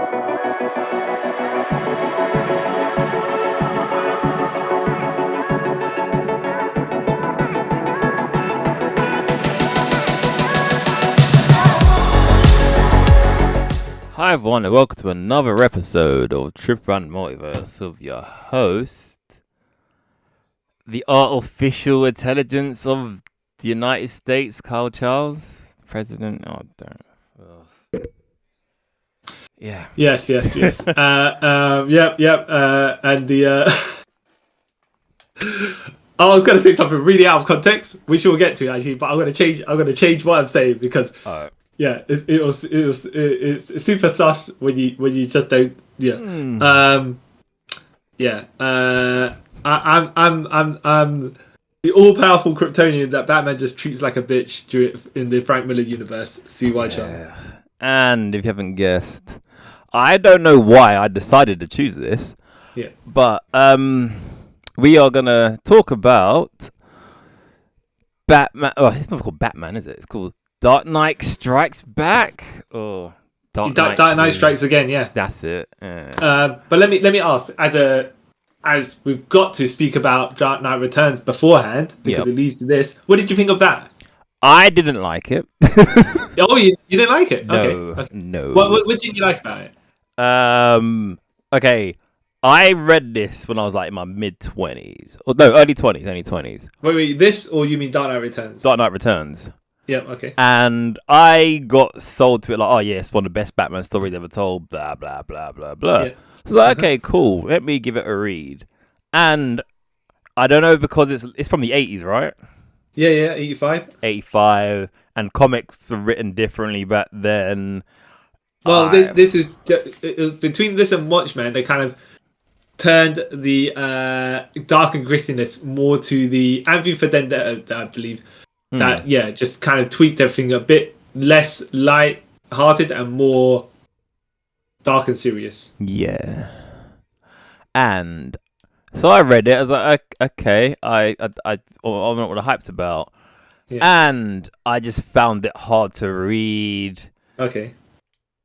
Hi everyone, and welcome to another episode of Trip Around Multiverse with your host, the artificial intelligence of the United States, Carl Charles, President. Oh, damn. Yeah. Yes. Yep. And the I was going to say something really out of context, which we'll get to actually, but I'm going to change what I'm saying because yeah, it's super sus when you just don't. Yeah. I'm the all-powerful Kryptonian that Batman just treats like a bitch in the Frank Miller universe. CY Channel. And if you haven't guessed, I don't know why I decided to choose this. Yeah. But we are gonna talk about Batman. Oh, it's not called Batman, is it? It's called Dark Knight Strikes Back. Or Dark Knight Strikes Again. Yeah. That's it. But let me ask, as we've got to speak about Dark Knight Returns beforehand because it leads to this. What did you think of that? I didn't like it. Oh, you didn't like it? No, okay. No. What didn't you like about it? Okay. I read this when I was like in my mid-20s. Or no, early 20s. Wait, this or you mean Dark Knight Returns? Dark Knight Returns. Yeah, okay. And I got sold to it like, oh yeah, it's one of the best Batman stories ever told, blah, blah, blah, blah, blah. Yeah. I was like, okay, cool. Let me give it a read. And I don't know because it's from the 80s, right? Yeah, 85. 85, and comics were written differently back then. Well, this is it was between this and Watchmen. They kind of turned the dark and grittiness more to the Anvil for Vendetta, I believe. That just kind of tweaked everything a bit less light-hearted and more dark and serious. Yeah, and so I read it. I was like, okay, I don't know what the hype's about, and I just found it hard to read. Okay,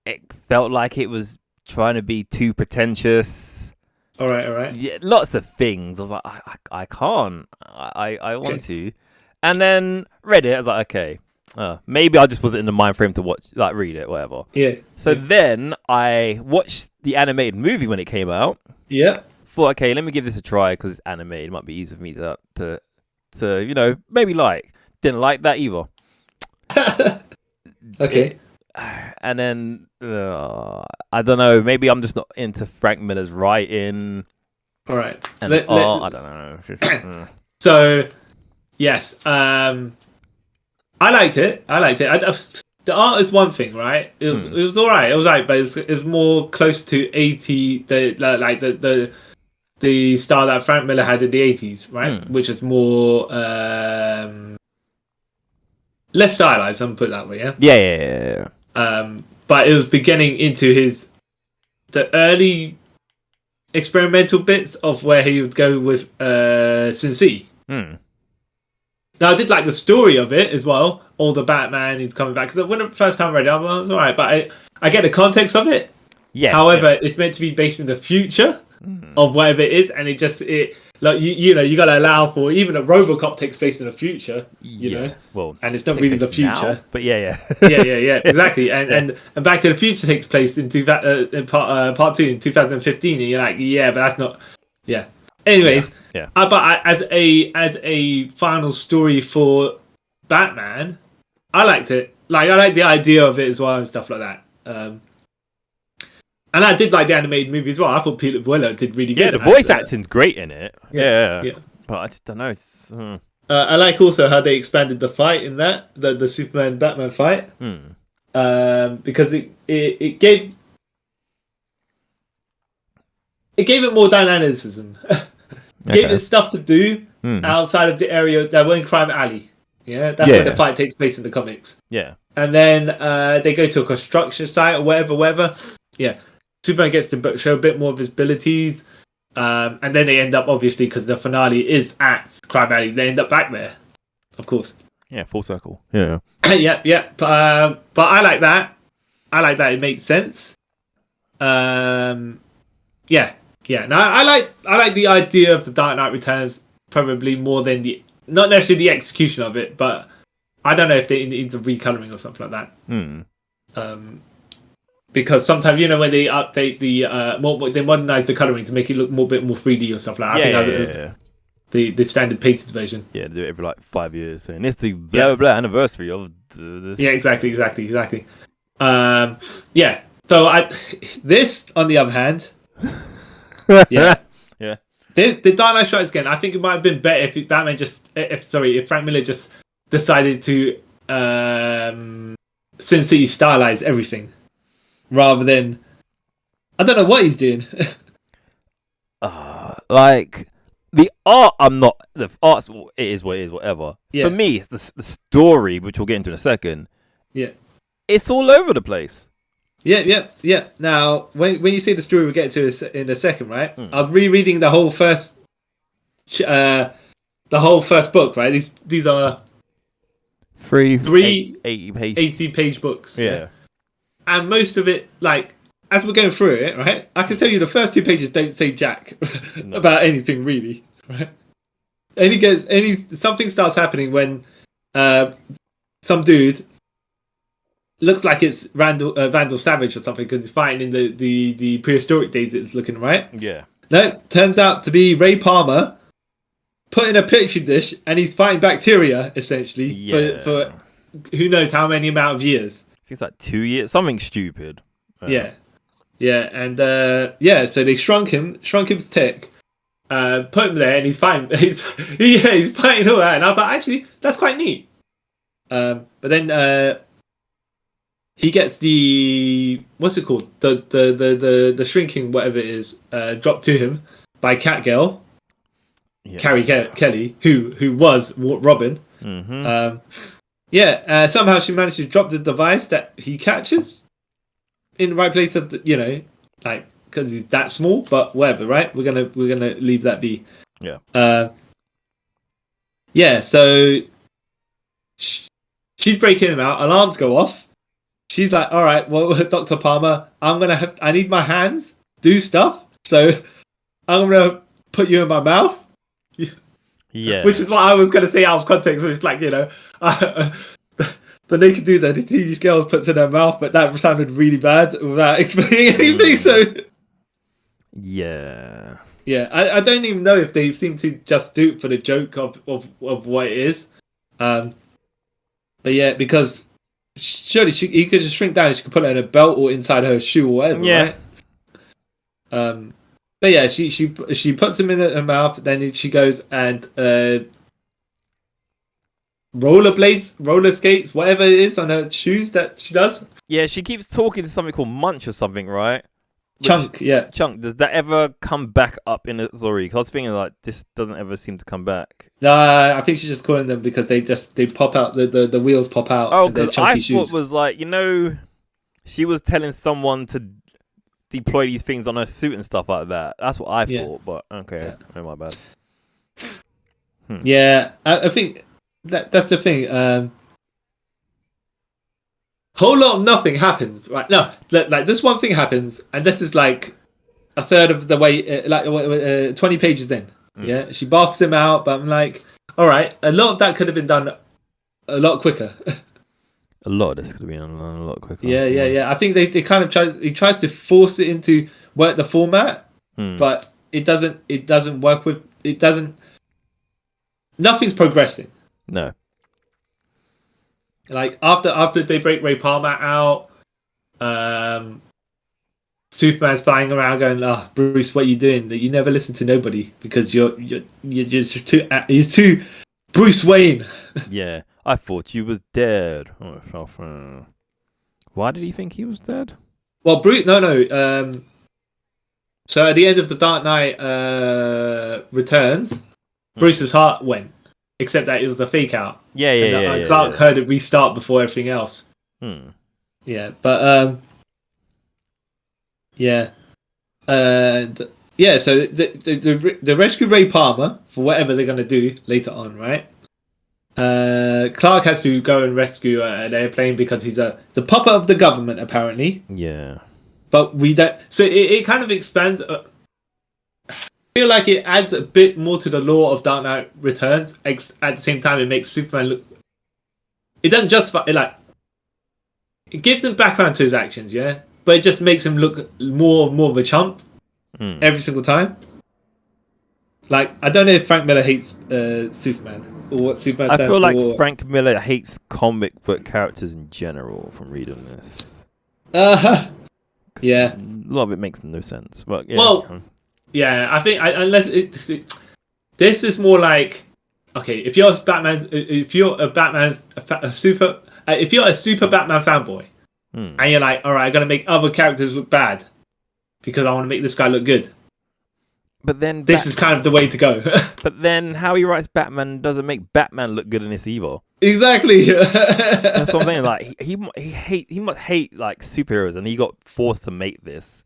it felt like it was trying to be too pretentious. All right. Yeah, lots of things. I was like, I can't. I want to, and then read it. I was like, okay. Maybe I just wasn't in the mind frame to read it, whatever. Yeah. So then I watched the animated movie when it came out. Yeah. Thought, okay, let me give this a try because it's animated. It might be easy for me to maybe like. Didn't like that either. Okay. And then I don't know. Maybe I'm just not into Frank Miller's writing. All right. And I don't know. So, yes. I liked it. The art is one thing, right? It was all right. It was like, but it was more close to 80. The style that Frank Miller had in the 80s, right? Which is more less stylized. I'm gonna put it that way. Yeah. But it was beginning into the early experimental bits of where he would go with Sin City. Now, I did like the story of it as well. All the Batman, he's coming back. Because when the first time I read it, I was all right. But I get the context of it. Yeah. However, it's meant to be based in the future of whatever it is. And you got to allow for even a RoboCop takes place in the future. You know? Well, and it's not really the future. Now, but yeah. yeah, exactly. And Back to the Future takes place in part 2 in 2015. And you're like, yeah, but that's not... Yeah. Anyways... Yeah. But as a final story for Batman, I liked it. Like I like the idea of it as well and stuff like that. And I did like the animated movie as well. I thought Peter Weller did really good. Yeah, the voice acting's great in it. Yeah. But I just don't know. It's, I like also how they expanded the fight in that the Superman Batman fight. Because it gave it more dynamicism. Gave it stuff to do outside of the area that were in Crime Alley. Yeah, that's where the fight takes place in the comics. Yeah. And then they go to a construction site or whatever. Yeah. Superman gets to show a bit more of his abilities. And then they end up, obviously, because the finale is at Crime Alley, they end up back there. Of course. Yeah, full circle. Yeah. yeah. But I like that. It makes sense. Yeah. Now I like the idea of the Dark Knight Returns probably more than not necessarily the execution of it, but I don't know if they need the recoloring or something like that. Because sometimes when they update they modernize the coloring to make it look a bit more 3D or stuff like that. I think the standard painted version. Yeah, they do it every like 5 years, and it's the blah blah anniversary of this. Yeah, exactly. So this on the other hand, yeah. The Dark Knight Strikes Again. I think it might have been better if Frank Miller just decided to Sin City stylize everything rather than I don't know what he's doing. Like the art, the art's it is what it is, whatever. Yeah. For me, it's the story, which we'll get into in a second. Yeah, it's all over the place. Yeah. Now, when you see the story, we'll get to in a second, right? I was rereading the whole first book, right? These are three 80-page books. Yeah. And most of it, like, as we're going through it, right? I can tell you the first 2 pages don't say jack about anything, really, right? Something starts happening when some dude looks like it's Vandal Savage or something because he's fighting in the prehistoric days. It's looking right. Yeah. No, turns out to be Ray Palmer put in a petri dish and he's fighting bacteria essentially for who knows how many amount of years. I think it's like 2 years, something stupid. Yeah, and so they shrunk him's tech, put him there, and he's fine. He's fighting all that, and I thought actually that's quite neat. But then he gets the what's it called the shrinking whatever it is dropped to him by Catgirl, Carrie Kelly, who was Robin. Somehow she managed to drop the device that he catches in the right place of because he's that small, but whatever, right? We're gonna leave that be. So she's breaking him out. Alarms go off. She's like, all right, well, Dr. Palmer, I need my hands do stuff, so I'm gonna put you in my mouth. Yeah, which is what I was gonna say out of context. So it's like the naked dude that the teenage girl puts in her mouth, but that sounded really bad without explaining anything. So yeah, I don't even know if they seem to just do it for the joke of what it is. But yeah, because surely he could just shrink down. She could put it in a belt or inside her shoe or whatever. Yeah. Right? But yeah, she puts him in her mouth. Then she goes and roller skates, whatever it is on her shoes that she does. Yeah, she keeps talking to something called Munch or something, right? Chunk. Does that ever come back up in the story? Because I was thinking like this doesn't ever seem to come back. No, I think she's just calling them because they pop out, the wheels pop out. Oh, because I thought it was like she was telling someone to deploy these things on her suit and stuff like that. That's what I thought, but okay, my bad. Yeah, I think that's the thing. Whole lot of nothing happens, right? No, like this one thing happens, and this is like a third of the way, 20 pages in. Yeah, she baths him out, but I'm like, all right, a lot of that could have been done a lot quicker. A lot of this could have been done a lot quicker. Yeah. I think they kind of he tries to force it into work the format, but it doesn't work with it. Nothing's progressing. No. Like after they break Ray Palmer out, Superman's flying around going, "Oh, Bruce, what are you doing? You never listen to nobody because you're just too Bruce Wayne." Yeah, I thought you was dead. Why did he think he was dead? Well, Bruce, no. So at the end of the Dark Knight Returns, Bruce's heart went. Except that it was a fake out. Yeah. Clark heard it restart before everything else. Yeah, but So the rescue Ray Palmer for whatever they're gonna do later on, right? Clark has to go and rescue an airplane because he's the puppet of the government, apparently. Yeah. but we don't. So it kind of expands. I feel like it adds a bit more to the lore of Dark Knight Returns. At the same time, it makes Superman look. It doesn't justify it, like it gives him background to his actions, yeah, but it just makes him look more of a chump every single time. Like, I don't know if Frank Miller hates Superman or what Superman stands for. I feel like Frank Miller hates comic book characters in general from reading this. Yeah. A lot of it makes no sense. But yeah. Well, yeah, I think this is more like, okay, if you're a super Batman fanboy, and you're like, all right, I'm gonna make other characters look bad because I want to make this guy look good. But then this is kind of the way to go. But then how he writes Batman doesn't make Batman look good in this either. Exactly. That's what I'm saying. Like he must hate like superheroes, and he got forced to make this.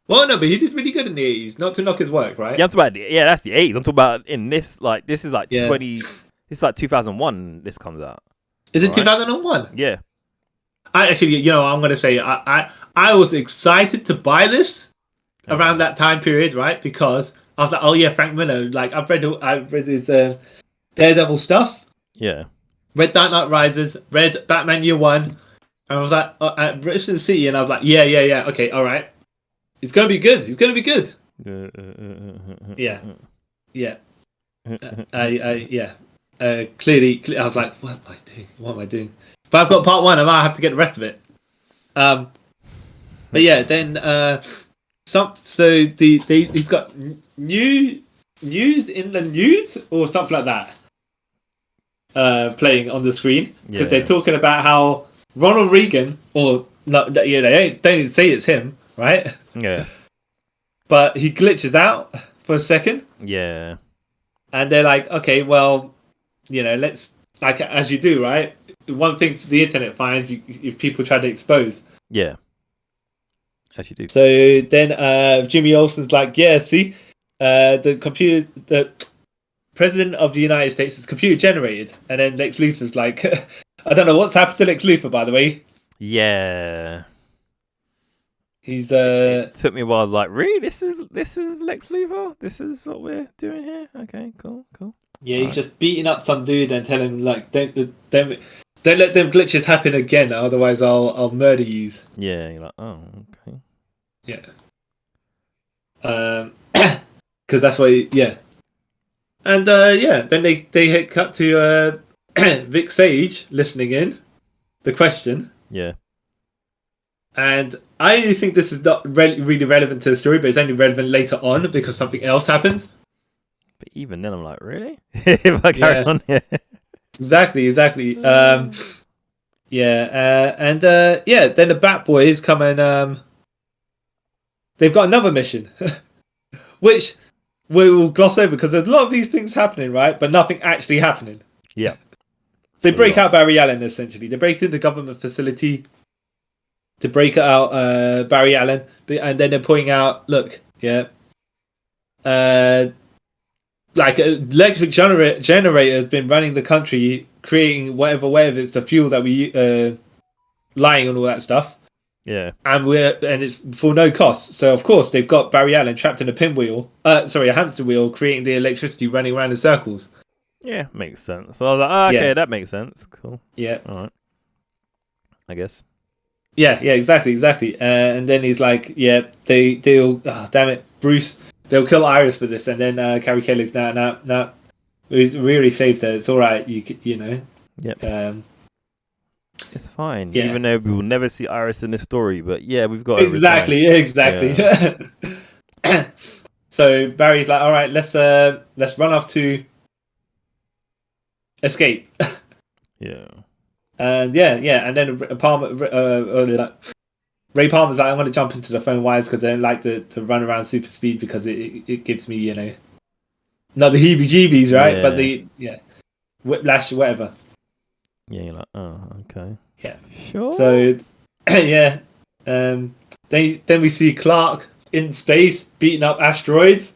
Well, no, but he did really good in the 80s. Not to knock his work, right? Yeah, I'm talking about, that's the 80s. I'm talking about in this. Like this is like 20. This is like 2001. This comes out. Is it 2001? Yeah. I actually, I'm gonna say I was excited to buy this around that time period, right? Because I was like, oh yeah, Frank Miller. Like I've read his Daredevil stuff. Yeah. Read Dark Knight Rises. Read Batman Year One. And I was like at Richmond City, and I was like, yeah. Okay, all right. It's gonna be good. He's gonna be good. Yeah. Clearly, I was like, what am I doing? But I've got part one. I might have to get the rest of it. But yeah, then he's got news in the news or something like that. Playing on the screen because they're talking about how Ronald Reagan, or not, they don't even say it's him, right? Yeah. But he glitches out for a second. Yeah. And they're like, okay, well, let's, like, as you do, right? One thing the internet finds, if people try to expose. Yeah. As you do. So then Jimmy Olsen's like, yeah, see, the President of the United States is computer generated. And then Lex Luthor's like, I don't know what's happened to Lex Luthor, by the way. Yeah. He's It took me a while. Like, really, this is Lex Luthor. This is what we're doing here. Okay, cool. Yeah, he's just beating up some dude and telling him like, don't let them glitches happen again, otherwise I'll murder you. Yeah, you're like, oh, okay. Yeah. Because that's why. Yeah. And then they hit cut to Vic Sage listening in the question. Yeah. And I only think this is not really relevant to the story, but it's only relevant later on because something else happens. But even then, I'm like, really? If I carry on, yeah. Exactly. Then the Bat Boys come and they've got another mission, which we will gloss over because there's a lot of these things happening, right? But nothing actually happening. Yeah. They break out Barry Allen, essentially. They break into the government facility to break out Barry Allen, and then they're pointing out, look, like electric generator has been running the country, creating whatever it's the fuel that we lying and all that stuff. Yeah. And it's for no cost. So of course they've got Barry Allen trapped in a a hamster wheel, creating the electricity running around in circles. Yeah, makes sense. So I was like, okay, that makes sense. Cool. Yeah. All right. I guess. Yeah, exactly. And then he's like, they'll damn it, Bruce, they'll kill Iris for this. And then Carrie Kelly's no, we really saved her. It's all right, you know. Yep. It's fine. Yeah. Even though we will never see Iris in this story, but yeah, we've got exactly. Yeah. So Barry's like, all right, let's run off to escape. Yeah. And and then Ray Palmer's like, I'm going to jump into the phone wires because I don't like to run around super speed because it gives me, not the heebie-jeebies, right? But the whiplash, whatever. Yeah, you're like, oh, okay. Yeah. Sure. So, then we see Clark in space beating up asteroids,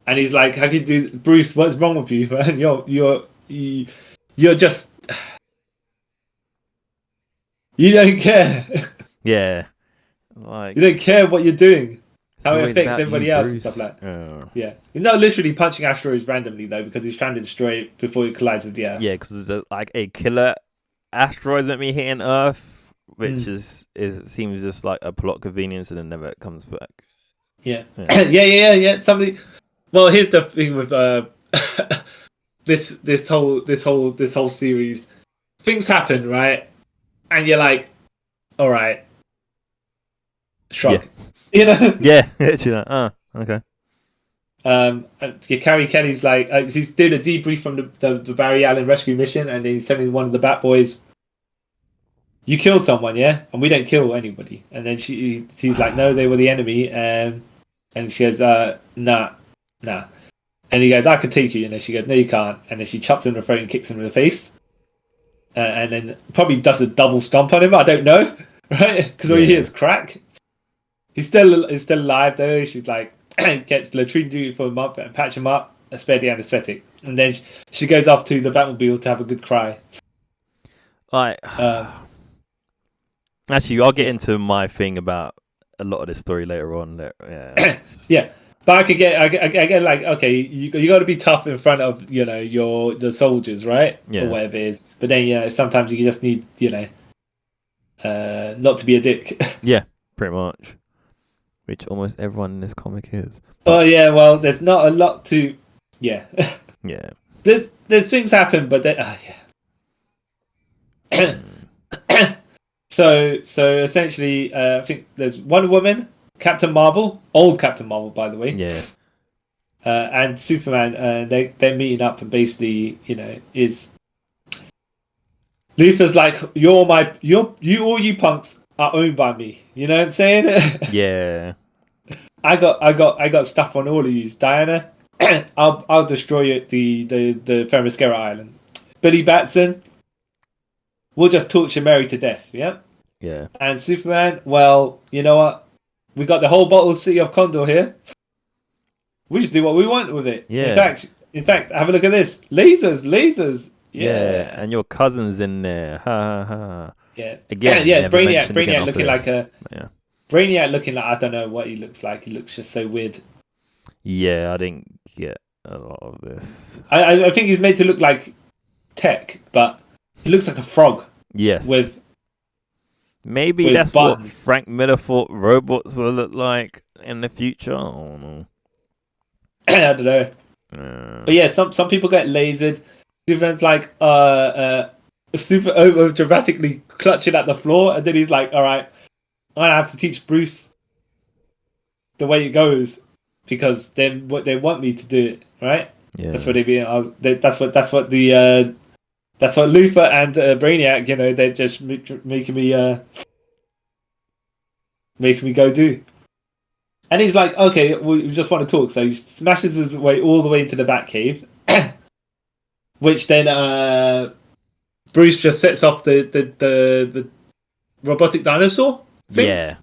and he's like, "How can you do, Bruce? What's wrong with you, man? You're just, you don't care." Yeah. Like, you don't care what you're doing, it's how it always affects about everybody you, else and Bruce. stuff like that. Yeah, you're not literally punching asteroids randomly though, because he's trying to destroy it before it collides with the Earth. Yeah, because there's like a killer asteroids meant to be hitting Earth, which seems just like a plot convenience, and then never comes back. Yeah. Yeah. Somebody. Well, here's the thing with this whole series. Things happen, right? And you're like, all right, shrug. You know. Yeah, actually, like, okay. And Carrie Kelly's like, he's doing a debrief from the Barry Allen rescue mission, and then he's telling one of the Bat Boys, "You killed someone, yeah, and we don't kill anybody." And then she's like, "No, they were the enemy." And she goes, "Nah." And he goes, "I can take you." And then she goes, "No, you can't." And then she chops him in the throat and kicks him in the face. And then probably does a double stomp on him. I don't know, right? Because all you hear is crack. He's still alive though. She's like, gets latrine duty for him up and patch him up, a spare the anesthetic. And then she goes off to the Batmobile to have a good cry. Like, actually, I'll get into my thing about a lot of this story later on. Yeah. Yeah. But I get like, okay, you got to be tough in front of the soldiers, right? Yeah. Or whatever it is. But then sometimes you just need not to be a dick. Yeah, pretty much. Which almost everyone in this comic is. But, oh yeah, well, there's not a lot to. Yeah. Yeah. There's things happen, but then yeah. So essentially, I think there's Wonder Woman, Captain Marvel, old Captain Marvel, by the way. Yeah. And Superman. They're meeting up, and basically, is Luthor's like, you all you punks are owned by me. You know what I'm saying? Yeah. I got stuff on all of you, Diana. I'll destroy the Themyscira Island. Billy Batson, we'll just torture Mary to death. Yeah. Yeah. And Superman, well, you know what? We got the whole bottle city of Condor here. We should do what we want with it. Yeah. In fact, have a look at this. Lasers. Yeah. And your cousin's in there. Ha ha ha. Yeah. Again, yeah. Brainiac looking like yeah. Brainiac looking like, I don't know what he looks like. He looks just so weird. Yeah, I didn't get a lot of this. I think he's made to look like Tech, but he looks like a frog. Yes. Maybe with that's buttons. what Frank Miller thought robots will look like in the future. I don't know. I don't know. But yeah, some people get lasered. Superman's like super over dramatically clutching at the floor, and then he's like, "All right, I have to teach Bruce the way it goes because then what they want me to do it, right?" Yeah. That's what they be. That's what Luthor and Brainiac. They're just making me go do. And he's like, "Okay, we just want to talk." So he smashes his way all the way into the Batcave, which then Bruce just sets off the robotic dinosaur thing. Yeah.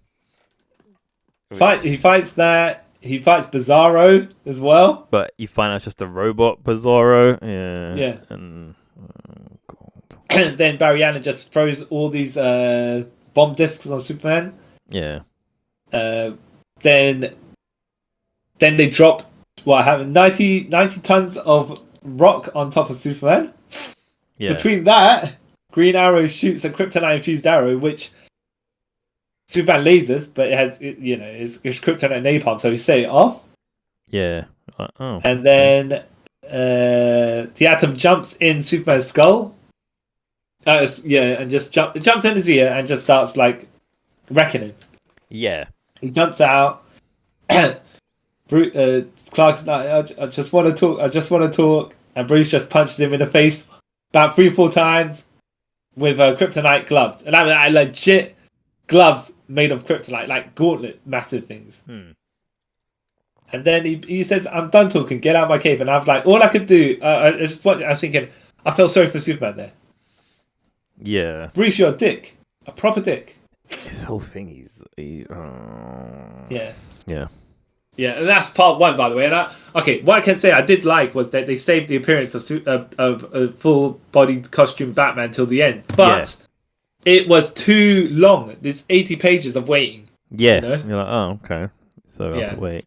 He fights that. He fights Bizarro as well. But you find out it's just a robot Bizarro. Yeah. Yeah. And And then Barry Allen just throws all these bomb discs on Superman. Yeah. Then they drop 90 tons of rock on top of Superman. Yeah. Between that, Green Arrow shoots a kryptonite infused arrow, which Superman lasers, but it has it's kryptonite napalm, so he set it off. Yeah. And then the atom jumps in Superman's skull. And just jumps in his ear and just starts like wrecking him. Yeah. He jumps out. Clark's like, I just want to talk. And Bruce just punches him in the face about 3-4 times with kryptonite gloves. And I legit gloves made of kryptonite, like gauntlet, massive things. And then he says, "I'm done talking, get out of my cave." And I was like, all I could do, I was thinking, I felt sorry for Superman there. Yeah. Bruce, you're a dick. A proper dick. His whole thing Yeah. Yeah. Yeah, and that's part one, by the way. And what I can say I did like was that they saved the appearance of a full-bodied costume Batman till the end. But it was too long. There's 80 pages of waiting. Yeah. You know? You're like, oh, okay. So I have to wait.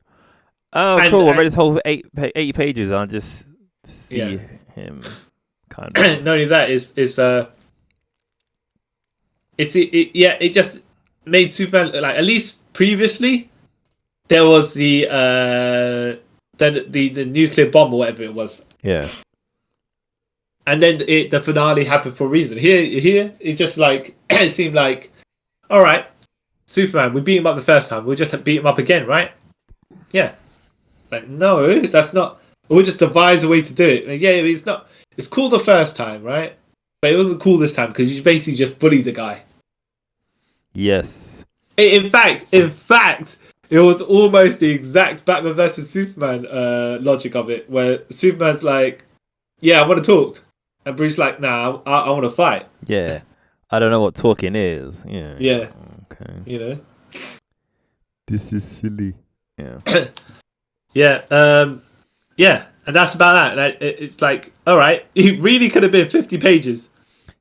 Oh, And, cool. I read this whole 80 pages and I just see him kind of. not only that, it just made Superman like, at least previously there was the nuclear bomb or whatever it was. Yeah. And then the finale happened for a reason. Here it just like it seemed like, all right, Superman, we beat him up the first time. We'll just beat him up again, right? Yeah. Like, no, that's not. We'll just devise a way to do it. Like, yeah, it's not. It's cool the first time, right? But it wasn't cool this time because you basically just bullied the guy. Yes. In fact, it was almost the exact Batman versus Superman logic of it, where Superman's like, "Yeah, I want to talk," and Bruce's like, "Nah, I want to fight." Yeah. I don't know what talking is. Yeah. Yeah. Okay. You know. This is silly. Yeah. Yeah. Yeah, and that's about that. It's like, all right, it really could have been 50 pages.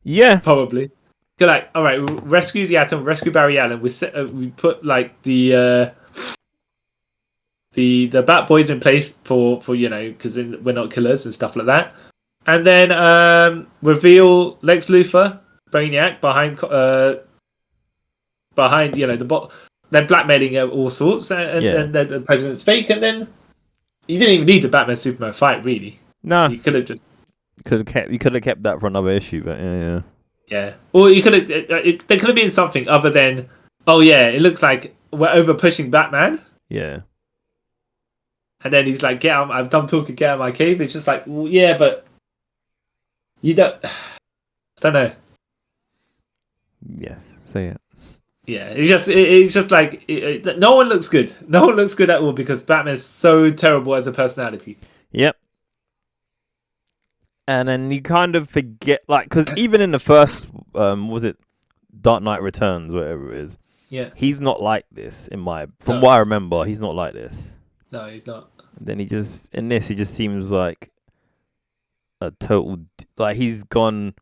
Yeah. Probably. Like, all right, we'll rescue the Atom, rescue Barry Allen. We put like the Bat Boys in place for because we're not killers and stuff like that. And then reveal Lex Luthor, Brainiac behind the bot. They're blackmailing all sorts, and the president's fake, and then you didn't even need the Batman Superman fight, really. No, you could have just kept that for another issue, but yeah. Yeah, or you could have. There could have been something other than, oh yeah, it looks like we're over pushing Batman. Yeah. And then he's like, "Get out! I'm done talking. Get out of my cave." It's just like, well, yeah, but you don't. I don't know. Yes, say it. Yeah, it's just like no one looks good. No one looks good at all because Batman is so terrible as a personality. Yep. And then you kind of forget, like, because even in the first, was it Dark Knight Returns, whatever it is? Yeah. He's not like this from what I remember. He's not like this. No, he's not. And then he just seems like a total, like he's gone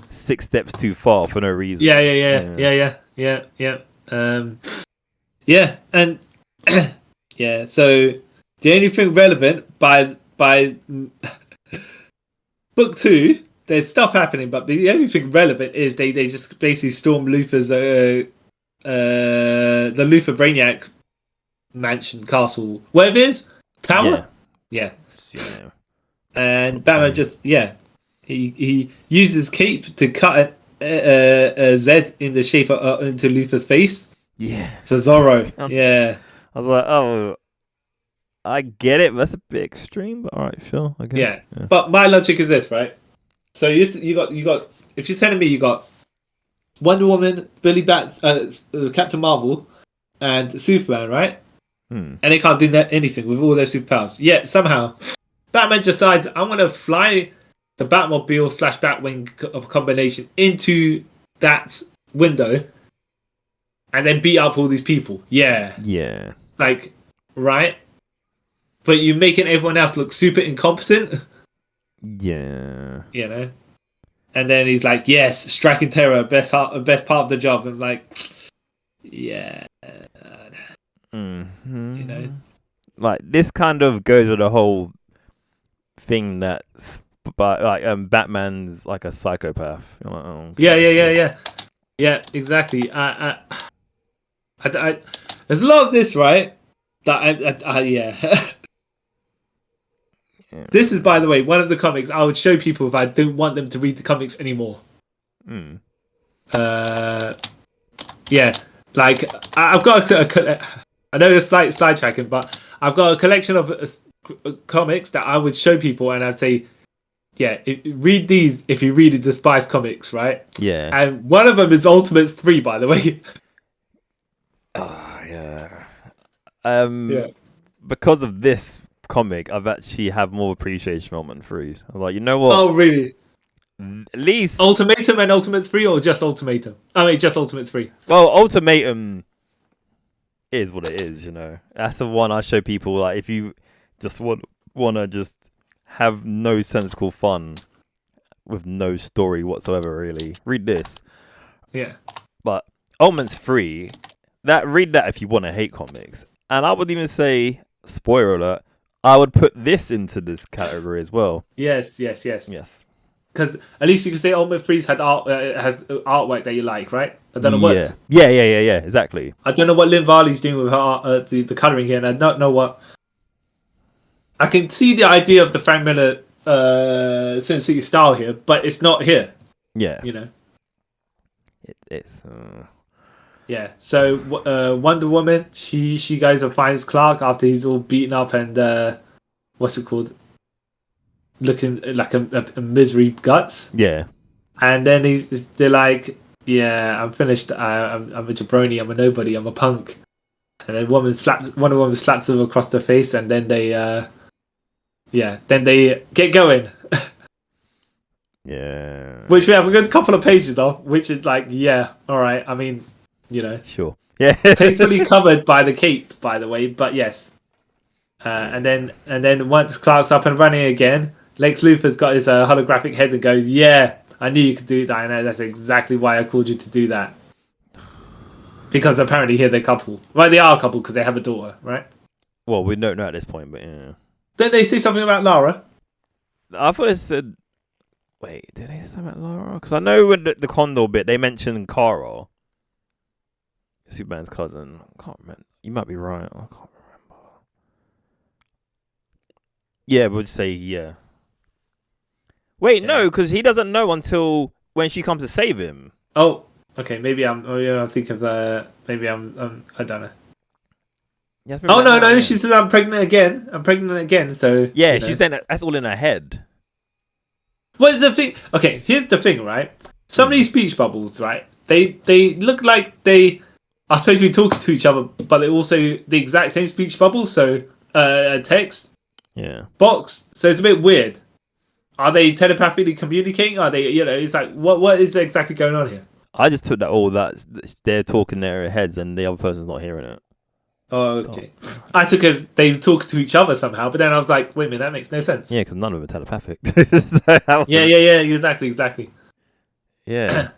6 steps too far for no reason. Yeah. Yeah, and yeah. So the only thing relevant by book 2, there's stuff happening, but the only thing relevant is they just basically storm Luthor's the Luthor Brainiac mansion, castle, whatever it is, tower. Yeah. And Batman he uses his cape to cut a Z in the shape into Luthor's face. Yeah. For Zorro. Yeah. I was like, oh, I get it. That's a bit extreme, but all right, sure. I guess. Yeah. But my logic is this, right? So you got if you're telling me you got Wonder Woman, Billy Bats, Captain Marvel, and Superman, right? And they can't do anything with all their superpowers. Yet somehow Batman decides, I'm gonna fly the Batmobile / Batwing of combination into that window and then beat up all these people. Yeah. Yeah. Like, right? But you're making everyone else look super incompetent. Yeah. You know? And then he's like, yes, striking terror, best part of the job. And like, yeah. Mm-hmm. You know? Like, this kind of goes with the whole thing that's Batman's like a psychopath. You're like, oh, okay. Yeah, exactly. There's a lot of this, right? That yeah. This is, by the way, one of the comics I would show people if I don't want them to read the comics anymore. Yeah, like I've got I know it's slight tracking, but I've got a collection of comics that I would show people, and I'd say, yeah, read these if you really despise comics, right? Yeah. And one of them is Ultimates 3, by the way. Oh yeah. Yeah. Because of this comic, I've actually have more appreciation for Ultimate 3. I was like, you know what? Oh really? At least Ultimatum and Ultimates 3, or just Ultimatum? I mean, just Ultimates 3. Well, Ultimatum is what it is, you know. That's the one I show people. Like, if you just want to just have no sensible fun with no story whatsoever, really, read this. Yeah. But Ultimates 3, read that if you want to hate comics. And I would even say, spoiler alert, I would put this into this category as well. Yes. Yes. Because at least you can say Ultimate Freeze has artwork that you like, right? I don't know what. Yeah. Exactly. I don't know what Lynn Varley's doing with her art, the coloring here, and I don't know what. I can see the idea of the Frank Miller Sin City style here, but it's not here. Yeah. You know. It's. Yeah. So Wonder Woman, she goes and finds Clark after he's all beaten up and what's it called? Looking like a misery guts. Yeah. And then they're like, yeah, I'm finished. I'm a jabroni. I'm a nobody. I'm a punk. And then Wonder Woman slaps them across the face, and then they get going. Yeah. Which we have a good couple of pages of, which is like, yeah, all right. I mean, you know, sure. Yeah. tastefully covered by the cape, by the way. But yes. And then once Clark's up and running again, Lex Luthor's got his holographic head and goes, yeah, I knew you could do that. I know that's exactly why I called you to do that. Because apparently here they're a couple. Right, they are a couple because they have a daughter, right? Well, we don't know at this point, but yeah. Don't they say something about Lara? I thought it said... Wait, did they say something about Lara? Because I know when the Condor bit, they mentioned Kara. Superman's cousin. I can't remember. You might be right. I can't remember. Yeah, we'll just say yeah. Wait, no, because he doesn't know until when she comes to save him. Oh, okay. Maybe I'm. Oh yeah, I think of. Maybe I'm. I don't know. Yes, oh no! She says I'm pregnant again. I'm pregnant again. So yeah, she's saying that's all in her head. Well, the thing. Okay, here's the thing, right? Some of these speech bubbles, right? They look like they are supposed to be talking to each other, but they're also the exact same speech bubble. So text. Yeah. Box. So it's a bit weird. Are they telepathically communicating? Are they, it's like, what is exactly going on here? I just took that they're talking their heads and the other person's not hearing it. Oh, okay. I took as they talk to each other somehow, but then I was like, wait a minute, that makes no sense. Yeah, because none of them are telepathic. Yeah, exactly. Yeah.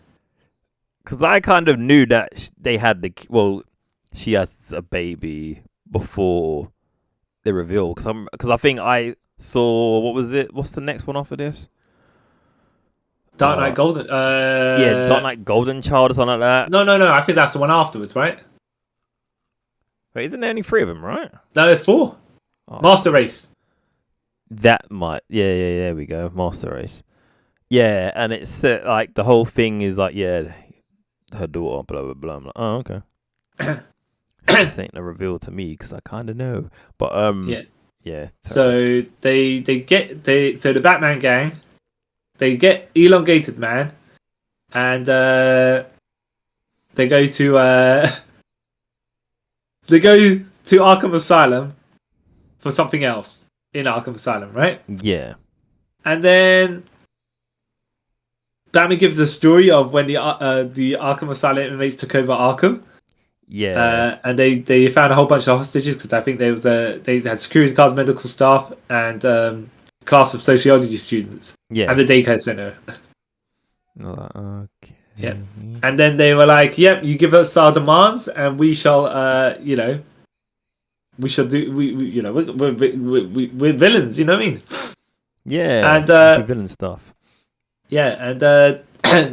Because I kind of knew that they had she has a baby before the reveal. Because I think I saw, what was it? What's the next one after this? Dark Knight Golden. Yeah, Dark Knight Golden Child or something like that. No. I think that's the one afterwards, right? Wait, isn't there only 3 of them, right? No, there's 4. Oh. Master Race. That might. Yeah, there we go. Master Race. Yeah, and it's like the whole thing is like, yeah, her daughter, blah, blah, blah. I'm like, oh, okay. This ain't a reveal to me because I kind of know. But, yeah. So so the Batman gang, they get Elongated Man, and they go to Arkham Asylum for something else in Arkham Asylum, right? Yeah. And then Batman gives the story of when the Arkham Asylum inmates took over Arkham. Yeah. And they found a whole bunch of hostages because I think they had security guards, medical staff, and class of sociology students. Yeah. And the daycare center. Okay. Yeah. And then they were like, "Yep, you give us our demands, and we shall, we shall do. We're villains. You know what I mean?" Yeah. And villain stuff. Yeah, and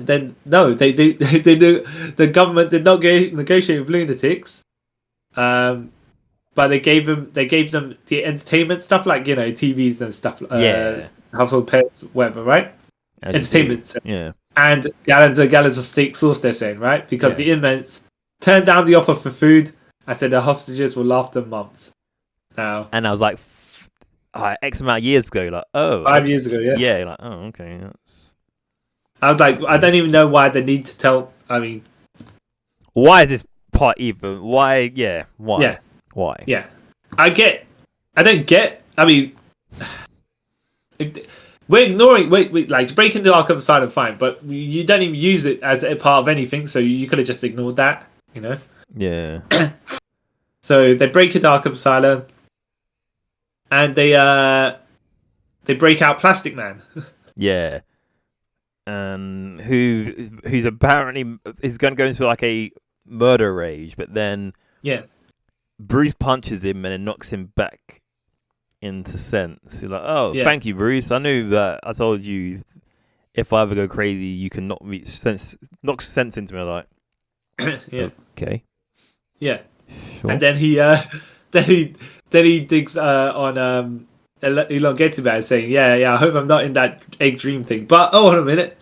then no, they do. The government did not negotiate with lunatics, but they gave them the entertainment stuff like TVs and stuff. Household pets, whatever, right? Entertainment. Yeah. And gallons and gallons of steak sauce, they're saying, right? Because the inmates turned down the offer for food and said the hostages will last them months. Now. And I was like, X amount of years ago, like, 5 years ago, yeah. Yeah, like, oh, okay. I was like, I don't even know why they need to tell. I mean, why is this part even? Why? Yeah. Why? Yeah. Why? Yeah. I don't get. I mean, we're ignoring. Wait, like breaking the Arkham Asylum, fine, but you don't even use it as a part of anything, so you could have just ignored that, Yeah. So they break into Arkham Asylum, and they break out Plastic Man. Yeah. Who's apparently is going to go into like a murder rage, but then Yeah. Bruce punches him and it knocks him back into sense. You're like, oh, Yeah. thank you, Bruce. I knew that. I told you if I ever go crazy, you can knock sense into me. I'm like, Yeah. okay, Yeah. sure. And then he then he digs on Elongated Man, saying, yeah, I hope I'm not in that egg dream thing. But hold on a minute,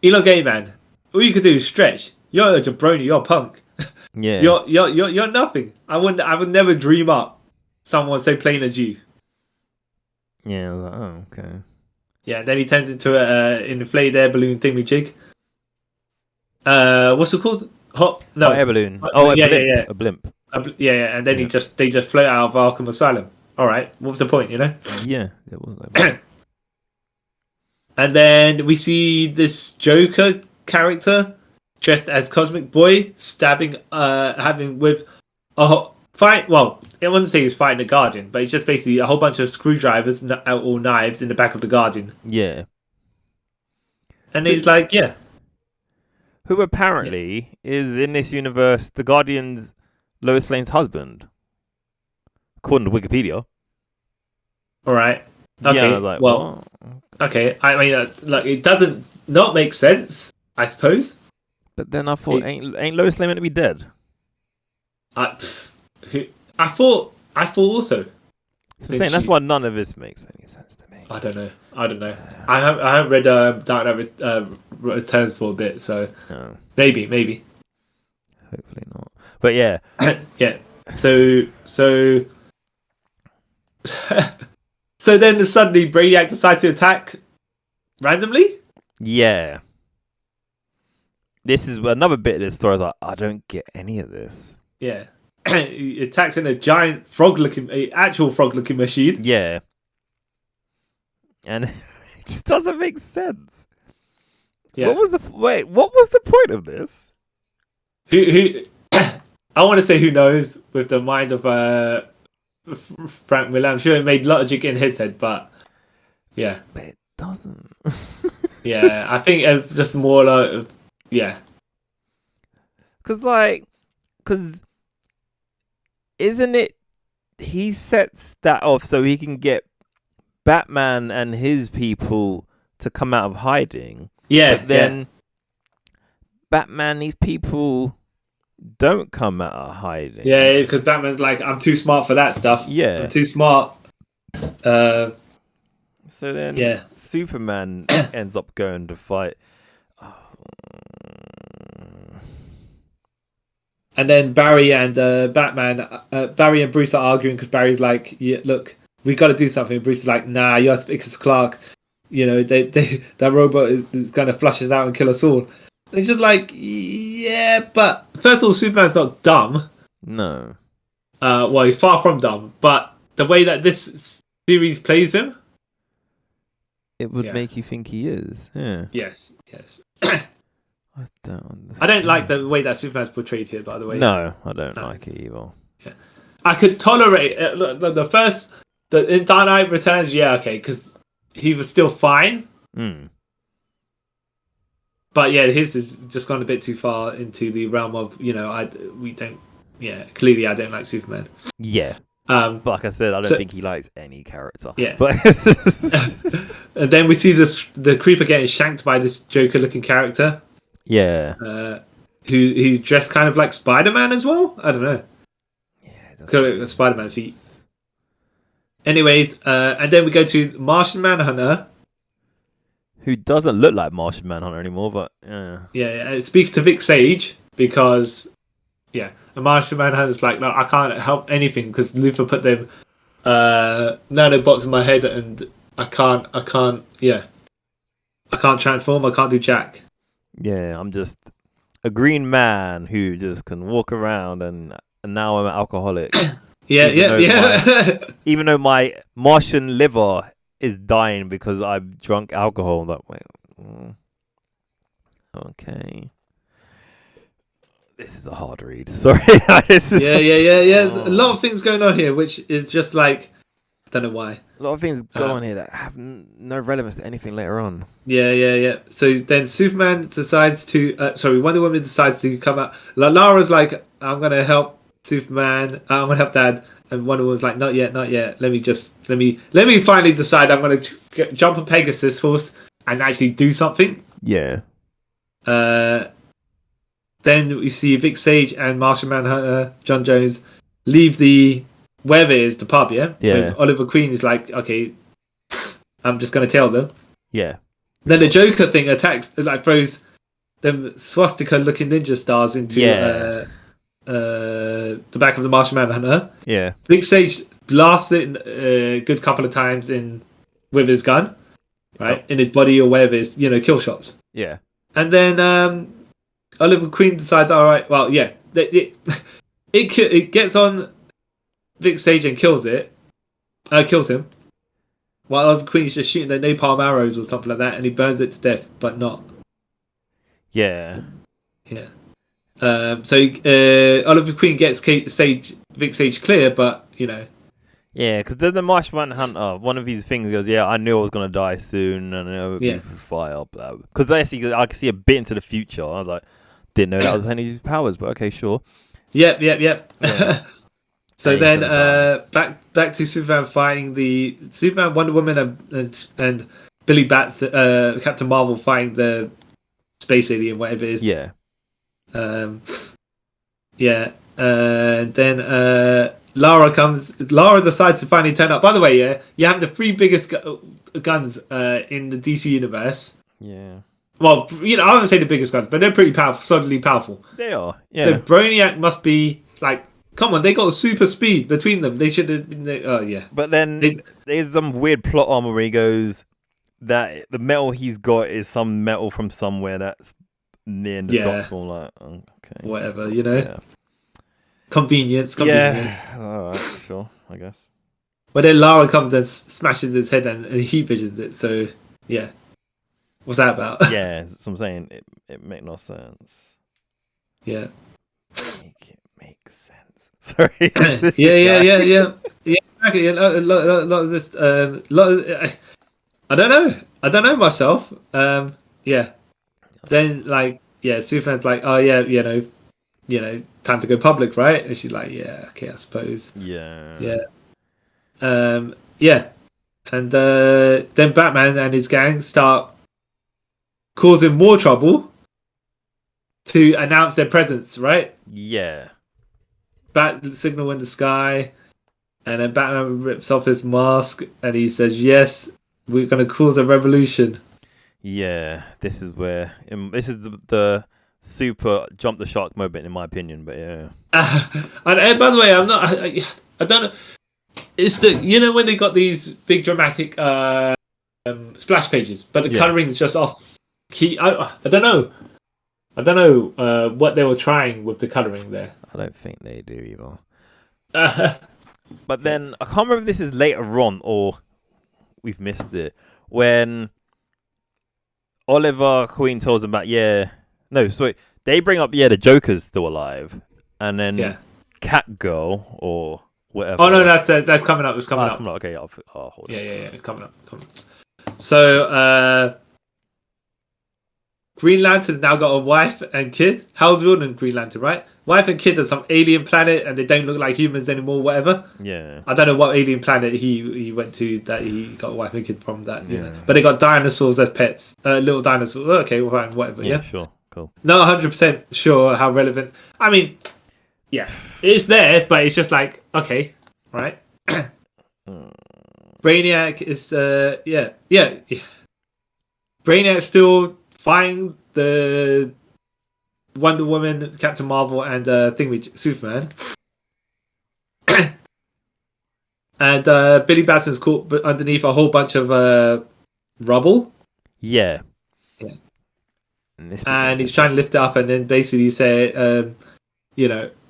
Elongated Man, all you could do is stretch. You're a jabroni. You're a punk. Yeah. You're nothing. I would never dream up someone so plain as you. Yeah. I was like, oh, okay. Yeah. Then he turns into an inflated air balloon thingamajig. What's it called? No, air balloon. A blimp. yeah. A blimp. Yeah. And then they just float out of Arkham Asylum. All right. What's the point? Yeah, it was like that. And then we see this Joker character dressed as Cosmic Boy stabbing, having with a fight. Well, I wouldn't say he was fighting the Guardian, but it's just basically a whole bunch of screwdrivers or knives in the back of the Guardian. Yeah. And he's like, yeah. Who apparently is in this universe the Guardian's Lois Lane's husband, according to Wikipedia. All right. Okay. Yeah, I was like, well, what? okay. I mean, it doesn't not make sense, I suppose. But then I thought, ain't Lois Lane meant to be dead? I thought also. So I'm saying that's why none of this makes any sense to me. I don't know. I haven't read Dark Knight Returns for a bit, so No, maybe. hopefully not. But yeah, Yeah. So so then suddenly Brainiac decides to attack randomly. yeah. This is another bit of this story. I was like, I don't get any of this. Yeah. He attacks in a giant actual frog-looking machine. Yeah. And it just doesn't make sense. Yeah. What was the point of this? Who I want to say who knows with the mind of Frank Miller. I'm sure it made logic in his head, but yeah. But it doesn't. Yeah, I think it's just more like, yeah. Because isn't it, he sets that off so he can get Batman and his people to come out of hiding. Yeah. But then Batman, these people don't come out of hiding. Yeah, because Batman's like, I'm too smart for that stuff. Yeah. I'm too smart. So then Superman ends up going to fight. And then Barry and Barry and Bruce are arguing because Barry's like, yeah, look, we got to do something. And Bruce is like, nah, you're because Clark, that robot is going to flush us out and kill us all. And he's just like, yeah, but first of all, Superman's not dumb. No. Well, he's far from dumb, but the way that this series plays him, it would make you think he is. Yeah. Yes. I don't understand. I don't like the way that Superman's portrayed here, by the way. No, I don't like it either. Yeah. I could tolerate in Dark Knight Returns, okay, because he was still fine. But yeah, his has just gone a bit too far into the realm of, clearly I don't like Superman. Yeah. But like I said, I don't think he likes any character. Yeah. But and then we see the creeper getting shanked by this Joker-looking character. Yeah. Who's dressed kind of like Spider-Man as well? I don't know. Yeah, Spider-Man feet. Anyways, and then we go to Martian Manhunter. Who doesn't look like Martian Manhunter anymore, but yeah. Yeah, speak to Vic Sage because, a Martian Manhunter's like, no, I can't help anything because Luthor put them nanobots in my head and I can't transform, I can't do jack. Yeah, I'm just a green man who just can walk around and now I'm an alcoholic. Even though my Martian liver is dying because I've drunk alcohol. I'm like, wait, okay. This is a hard read. Sorry. There's a lot of things going on here, which is just like, Don't know why. A lot of things go on here that have no relevance to anything later on. Yeah. So then Superman decides to, Wonder Woman decides to come out. Lara's like, I'm gonna help Superman. I'm gonna help Dad. And Wonder Woman's like, not yet. Let me finally decide. I'm gonna jump on Pegasus horse and actually do something. Yeah. Then we see Vic Sage and Martian Manhunter, John Jones, leave the wherever it is, the pub. Yeah. With Oliver Queen is like, okay, I'm just gonna tell them. Yeah. Then the Joker thing attacks, like throws them swastika-looking ninja stars into the back of the Martian Manhunter. Yeah. Big Sage blasts it a good couple of times with his gun, right, in his body or wherever it is, kill shots. Yeah. And then Oliver Queen decides, all right, well, yeah, it gets on Vic Sage and kills him. While Oliver Queen's just shooting the napalm arrows or something like that, and he burns it to death, but not. Yeah. Yeah. So Oliver Queen gets Vic Sage clear, but Yeah, because then the Martian Manhunter, one of these things goes, yeah, I knew I was going to die soon, and it would be for fire, blah. Because I can see a bit into the future. I was like, didn't know that was any of his powers, but okay, sure. Yep. Yeah. So then back to Superman fighting the Superman, Wonder Woman, and Billy Bats, Captain Marvel fighting the space alien, whatever it is. Yeah. And then Lara decides to finally turn up. By the way, you have the three biggest guns in the DC universe. Yeah. Well, I wouldn't say the biggest guns, but they're pretty powerful, solidly powerful. They are. Yeah. So Brainiac must be like, come on, they got super speed between them. They should have been. Oh yeah. But then there's some weird plot armor where he goes that the metal he's got is some metal from somewhere that's near the Indestructible. Like, okay, whatever, Yeah. Convenience. Yeah. All right, sure, I guess. But then Lara comes and smashes his head and he visions it. So yeah, what's that about? Yeah, that's what I'm saying. It make no sense. Yeah. Make it make sense. Sorry. Yeah. Exactly. A lot of this. I don't know myself. Yeah. Then Superman's like, oh yeah, time to go public, right? And she's like, yeah, okay, I suppose. Yeah. Yeah. And then Batman and his gang start causing more trouble to announce their presence, right? Yeah. Bat signal in the sky, and then Batman rips off his mask and he says, yes, we're going to cause a revolution. Yeah, this is where this is the super jump the shark moment in my opinion, but yeah. And by the way, I don't know. It's the when they got these big dramatic splash pages, but the coloring is just off key. I don't know. I don't know what they were trying with the coloring there. I don't think they do either. But then I can't remember if this is later on or we've missed it when Oliver Queen tells them about they bring up the Joker's still alive, and then Catgirl or whatever. Oh no, that's coming up. It's coming up. Okay, I'll hold it. Yeah, it's coming up. So Green Lantern's now got a wife and kid. Hal Jordan, Green Lantern, right? Wife and kid on some alien planet, and they don't look like humans anymore. Whatever. Yeah. I don't know what alien planet he went to that he got a wife and kid from. That but they got dinosaurs as pets. Little dinosaurs. Okay, well, fine, whatever. Yeah. Sure. Cool. Not 100% sure how relevant. I mean, yeah, it's there, but it's just like, okay, right? Brainiac is Brainiac still fighting the Wonder Woman, Captain Marvel, and Superman. And Billy Batson's caught underneath a whole bunch of rubble. Yeah. And he's trying to lift it up, and then basically say,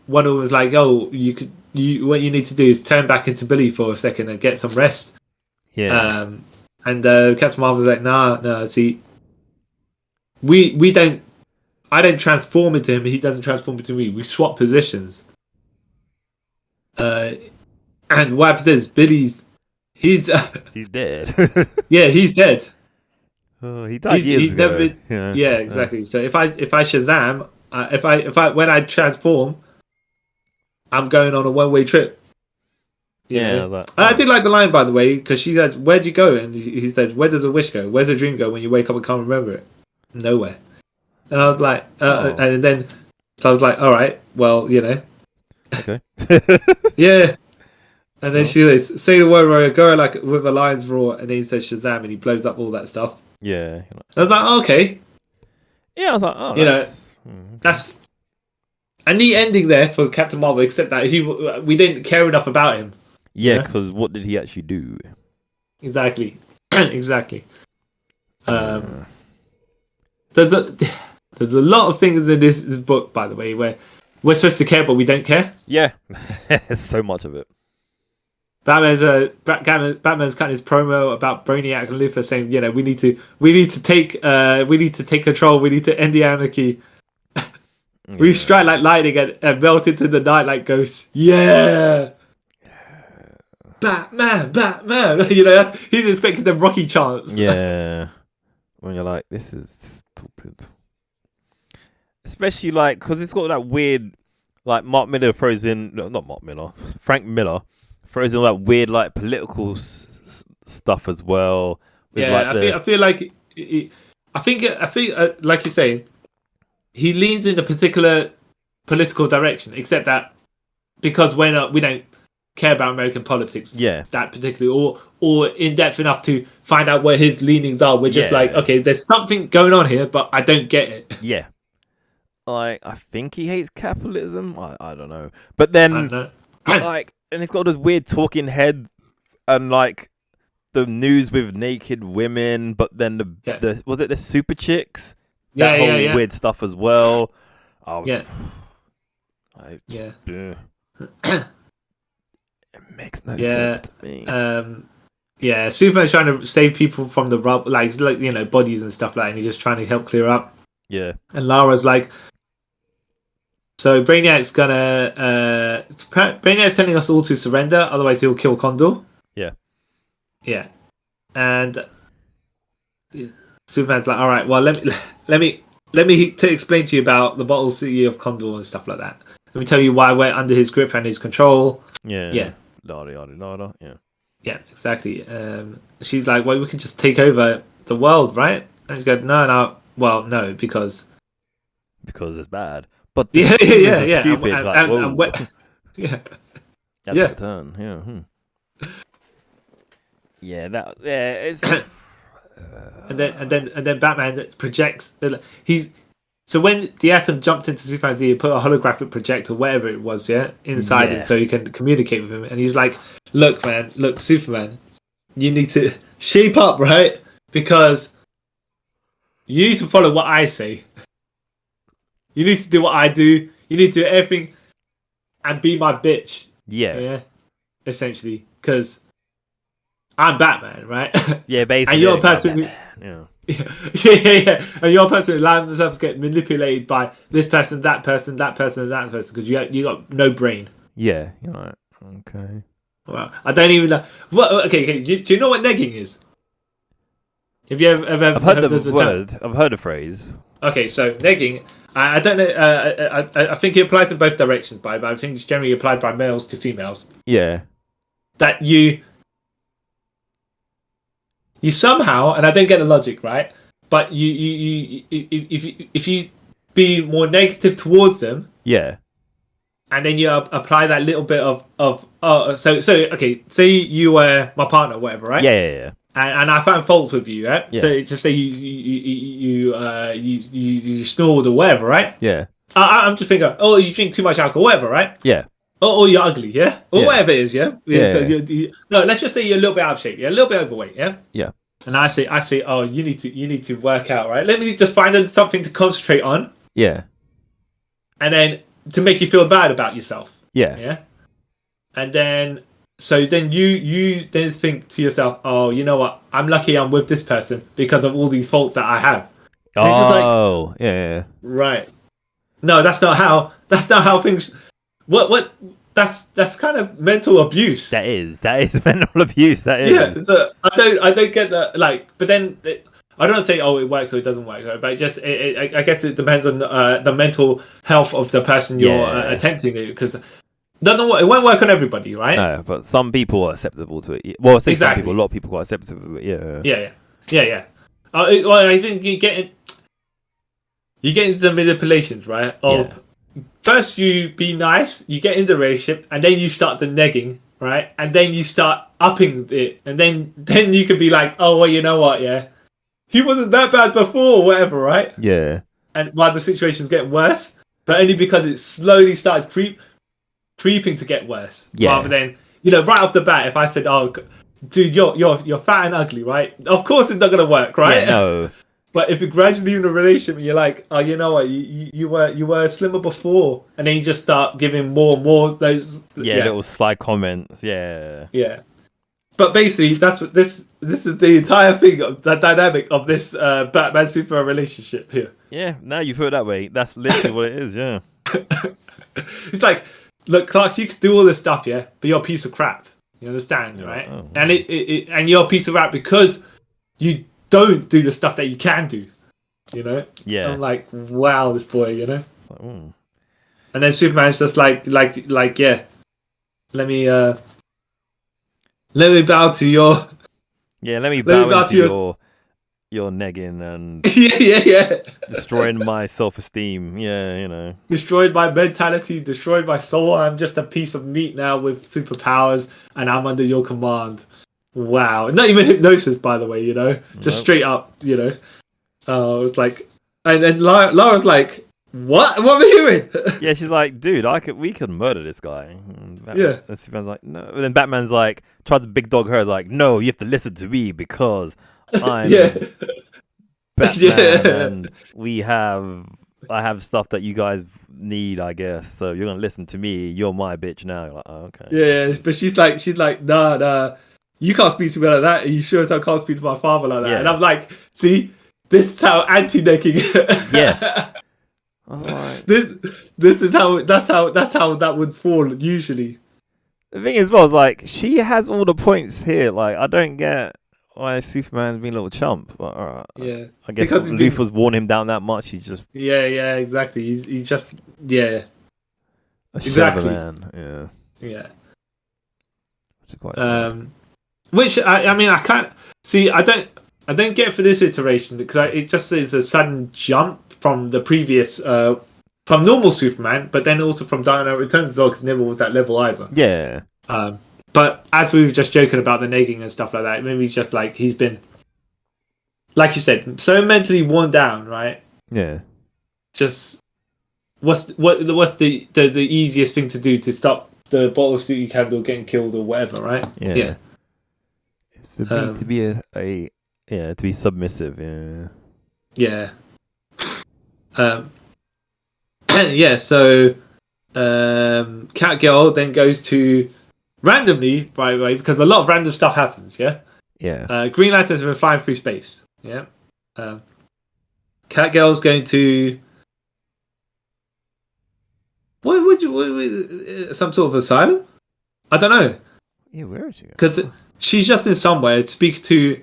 Wonder Woman's like, "Oh, what you need to do is turn back into Billy for a second and get some rest." Yeah. And Captain Marvel's like, "No, see, we don't. I don't transform into him. He doesn't transform into me. We swap positions." And what happens is Billy's He's He's dead. yeah, he's dead. Oh, he died years ago. Yeah, exactly. So if I Shazam, if I when I transform, I'm going on a one-way trip. You know? I was like, I did like the line, by the way, because she says, "Where'd you go?" And he says, "Where does a wish go? Where's a dream go when you wake up and can't remember it? Nowhere." And I was like, and then so I was like, "All right, well, you know, okay, yeah." And then she says, "Say the word, Warrior, go like with a lion's roar," and then he says Shazam, and he blows up all that stuff. yeah. I was like, oh, "Okay." Yeah, I was like, "Oh, that's a neat ending there for Captain Marvel." Except that we didn't care enough about him. Yeah, because what did he actually do? Exactly, exactly. There's a lot of things in this book, by the way, where we're supposed to care, but we don't care. Yeah, so much of it. Batman's cutting his promo about Brainiac and Luthor, saying, you know, we need to take control. We need to end the anarchy. We strike like lightning and melt into the night like ghosts. Yeah. Batman. You know, he's expecting the Rocky chants. Yeah. When you're like, this is stupid. Especially like, because it's got that weird, like Frank Miller throws in that weird like political stuff as well. Yeah, like I feel like I think like you're saying, he leans in a particular political direction. Except that because we don't care about American politics, that particularly or in depth enough to find out where his leanings are. We're just like, okay, there's something going on here, but I don't get it. Yeah, like I think he hates capitalism. I don't know, but then like. And it's got this weird talking head and like the news with naked women, but then the was it the super chicks? That whole weird stuff as well. Oh, yeah. It makes no sense to me. Yeah, Superman's trying to save people from the rubble, like you know, bodies and stuff like that, and he's just trying to help clear up. Yeah. And Lara's like, so Brainiac's telling us all to surrender, otherwise he'll kill Condor. Yeah. Yeah. And Superman's like, all right, well let me explain to you about the bottle city of Condor and stuff like that. Let me tell you why we're under his grip and his control. Yeah. Yeah. Lada. Yeah. Yeah, exactly. She's like, well, we can just take over the world, right? And she goes, no. Well, no, because it's bad. But yeah. Stupid. Whoa. Yeah. That's a turn. Yeah. Yeah. It's. and then Batman projects. So when the Atom jumped into Superman's ear, he put a holographic projector, whatever it was, inside him, so he can communicate with him. And he's like, "Look, Superman, you need to shape up, right? Because you need to follow what I say. You need to do what I do. You need to do everything and be my bitch." Yeah. Essentially, because I'm Batman, right? Yeah, basically. And you're a person who. Yeah. And you're a person who allows themselves to get manipulated by this person, that person, that person, and that person, because you got no brain. Yeah, you're right. Okay. Well, I don't even know. Okay. Do you know what negging is? Have you ever? I've heard the word. I've heard the phrase. Okay, so negging. I don't know. I think it applies in both directions, but I think it's generally applied by males to females. Yeah. That you somehow, and I don't get the logic, right? But if you be more negative towards them, yeah, and then you apply that little bit of so okay, say you were my partner, or whatever, right? Yeah. And I found fault with you, right? Yeah. So just say you snored or whatever, right? Yeah. I'm just thinking, oh, you drink too much alcohol, whatever, right? Yeah. Oh, you're ugly, yeah? Or whatever it is, yeah? Yeah. So no, let's just say you're a little bit out of shape, yeah? A little bit overweight, yeah? Yeah. And I say, oh, you need to work out, right? Let me just find something to concentrate on. Yeah. And then to make you feel bad about yourself. Yeah. Yeah. And then you then think to yourself, oh, you know what? I'm lucky I'm with this person because of all these faults that I have. Oh, yeah. Right. No, that's not how things. What that's kind of mental abuse. That is mental abuse. That is. Yeah, so I don't get that. Like, but then I don't say it works or it doesn't work, right? But I guess it depends on the mental health of the person you're attempting to, because it won't work on everybody, right? No, but some people are acceptable to it. Well, I say Exactly. some people, a lot of people are acceptable to it. Yeah. Well, I think you get into the manipulations, right? First you be nice, you get into the relationship, and then you start the negging, right? And then you start upping it, and then you could be like, oh, well, you know what, yeah, he wasn't that bad before, or whatever, right? Yeah. And while the situation's getting worse, but only because it slowly started creeping to get worse. Yeah. Rather than, right off the bat, if I said, oh, dude, you're fat and ugly, right? Of course it's not gonna work, right? Yeah, no. But if you're gradually in a relationship and you're like, oh, you know what, you were slimmer before, and then you just start giving more and more those little sly comments, yeah. But basically, that's what this is the entire thing of the dynamic of this Batman Superman relationship here. Yeah, now you put it that way, that's literally what it is, yeah. It's like, look, Clark, you could do all this stuff, yeah, but you're a piece of crap. You understand, right? Oh. And and you're a piece of crap because you don't do the stuff that you can do, Yeah. I'm like, wow, this boy, It's like, And then Superman's just like, yeah, let me bow to your. Yeah, let me bow into your negging and yeah. destroying my self-esteem. Yeah, Destroyed my mentality, destroyed my soul. I'm just a piece of meat now with superpowers, and I'm under your command. Wow. Not even hypnosis, by the way, just straight up, it's like, and then Laura's like, what am I hearing? Yeah, she's like, dude, we could murder this guy. Yeah. And Superman's like, no. And then Batman's like, tried to big dog her, like, no, you have to listen to me because I'm Batman and I have stuff that you guys need, I guess. So you're gonna listen to me. You're my bitch now. You're like, oh, okay. Yeah, but she's like, nah. You can't speak to me like that. You sure as hell can't speak to my father like that. Yeah. And I'm like, see, this is how anti-necking. Yeah. I was like, this is how that's how that would fall usually. the thing is, well, is like she has all the points here. Like, I don't get why Superman's being a little chump. But, all right. Yeah. I guess Luthor's worn him down that much. He's just Yeah, exactly. He's just a shit of a man. Yeah. Which is quite sad. Which I mean, I can't see. I don't get for this iteration because it just is a sudden jump from the previous from normal Superman, but then also from Dark Knight Returns as well, because never was that level either. Yeah. But as we were just joking about the negging and stuff like that, maybe he's like he's been, like you said, so mentally worn down, right? Yeah. Just what's the easiest thing to do to stop the bottle of Suit Candle getting killed or whatever, right? Yeah. To be submissive. Yeah. Yeah. So Catgirl then goes to randomly, by the way, because a lot of random stuff happens. Yeah. Green Lantern's been flying through space. Yeah. Catgirl's going to what some sort of asylum? I don't know. Yeah, where is she? Because she's just in somewhere to speak to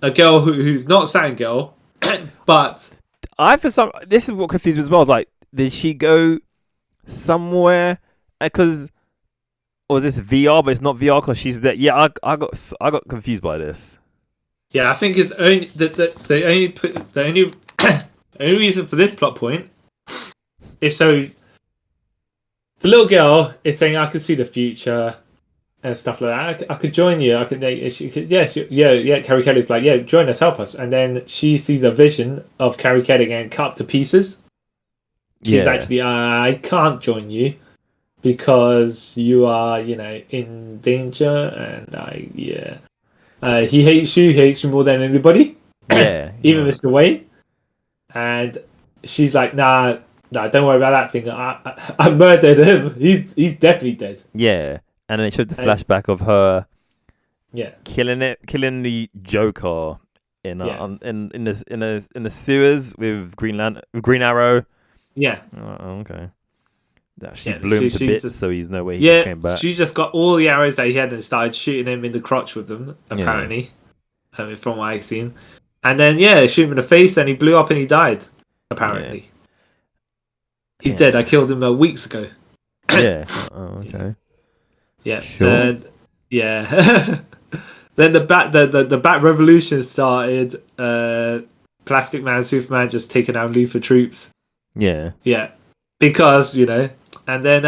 a girl who's not Saturn Girl, but this is what confused me as well. Like, did she go somewhere? Because or is this VR? But it's not VR because she's there. Yeah, I got confused by this. Yeah, I think it's only the only reason for this plot point is so the little girl is saying, "I can see the future." And stuff like that. I could join you. Carrie Kelly's like, yeah, join us, help us. And then she sees a vision of Carrie Kelly getting cut to pieces. She's actually, I can't join you because you are, in danger. And he hates you. He hates you more than anybody. Yeah, even Mr. Wayne. And she's like, nah, don't worry about that thing. I murdered him. He's definitely dead. Yeah. And then it showed the flashback of her, killing the Joker in the sewers with Green Arrow. Yeah. Oh, okay. Actually blew him to bits, so he's no way he came back. She just got all the arrows that he had and started shooting him in the crotch with them, apparently, from what I've seen. And then, shoot him in the face, and he blew up and he died, apparently. Yeah. He's dead. I killed him weeks ago. Yeah. Oh, okay. Yeah. Sure. Yeah. Then the Bat Revolution started. Plastic Man, Superman just taking out Luthor troops. Yeah. Yeah. Because, and then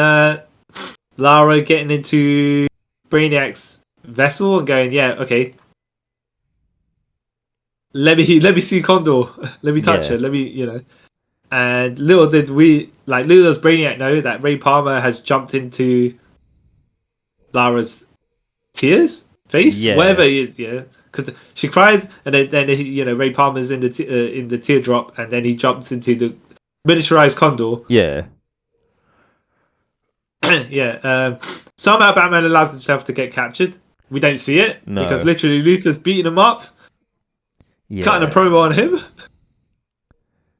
Lara getting into Brainiac's vessel and going, okay. Let me see Condor. Let me touch her. Let me, And little does Brainiac know that Ray Palmer has jumped into Lara's face, whatever it is, because she cries, and then Ray Palmer's in the teardrop, and then he jumps into the miniaturized Condor. Yeah. Somehow Batman allows himself to get captured. We don't see it because literally Luthor's beating him up, cutting a promo on him.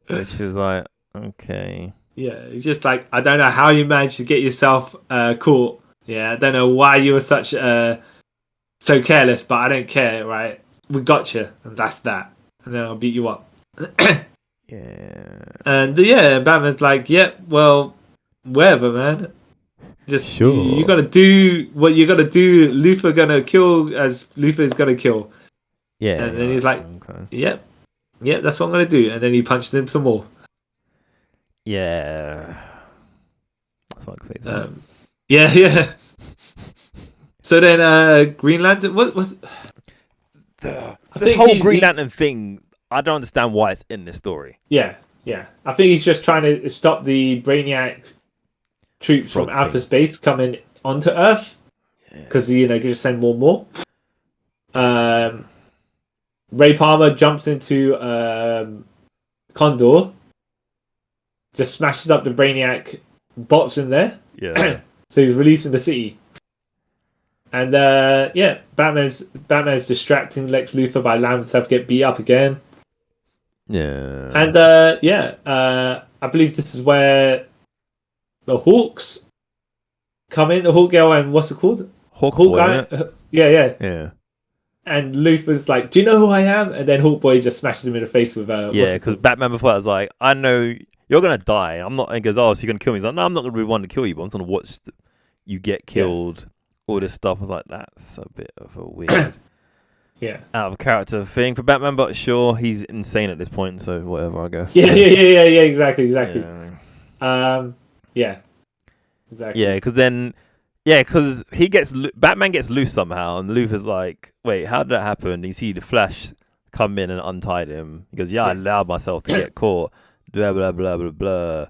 Which was like, okay. Yeah, it's just like, I don't know how you managed to get yourself caught. Yeah, I don't know why you were so careless, but I don't care, right? We got you, and that's that. And then I'll beat you up. Yeah. And Batman's like, well, whatever, man. Just sure. You gotta do what you gotta do. Luthor gonna kill as Luthor's gonna kill. Yeah. And then he's like, yep, that's what I'm gonna do. And then he punched him some more. Yeah. That's what I can say. Yeah. So then, Green Lantern. What was this whole Green Lantern thing? I don't understand why it's in this story. Yeah. I think he's just trying to stop the Brainiac troops from outer space coming onto Earth, because you just send more and more. Ray Palmer jumps into Condor, just smashes up the Brainiac bots in there. Yeah. So he's releasing the city. And Batman's distracting Lex Luthor by allowing himself to get beat up again. Yeah. And I believe this is where the Hawks come in. The Hawk Girl and what's it called? Hawkeye. Yeah. And Luthor's like, "Do you know who I am?" And then Hawkboy just smashes him in the face with because Batman before that was like, "I know you're gonna die. I'm not." And he goes, "Oh, so you're gonna kill me?" He's like, "No, I'm not gonna be one to kill you, but I'm just gonna watch you get killed." Yeah. All this stuff. I was like, "That's a bit of a weird, out of character thing for Batman." But sure, he's insane at this point, so whatever, I guess. Yeah. Exactly. Yeah. Exactly. Yeah, because then. Yeah, because Batman gets loose somehow, and Luthor's like, "Wait, how did that happen?" You see the Flash come in and untied him. He goes, I allowed myself to get caught. Blah blah blah blah blah.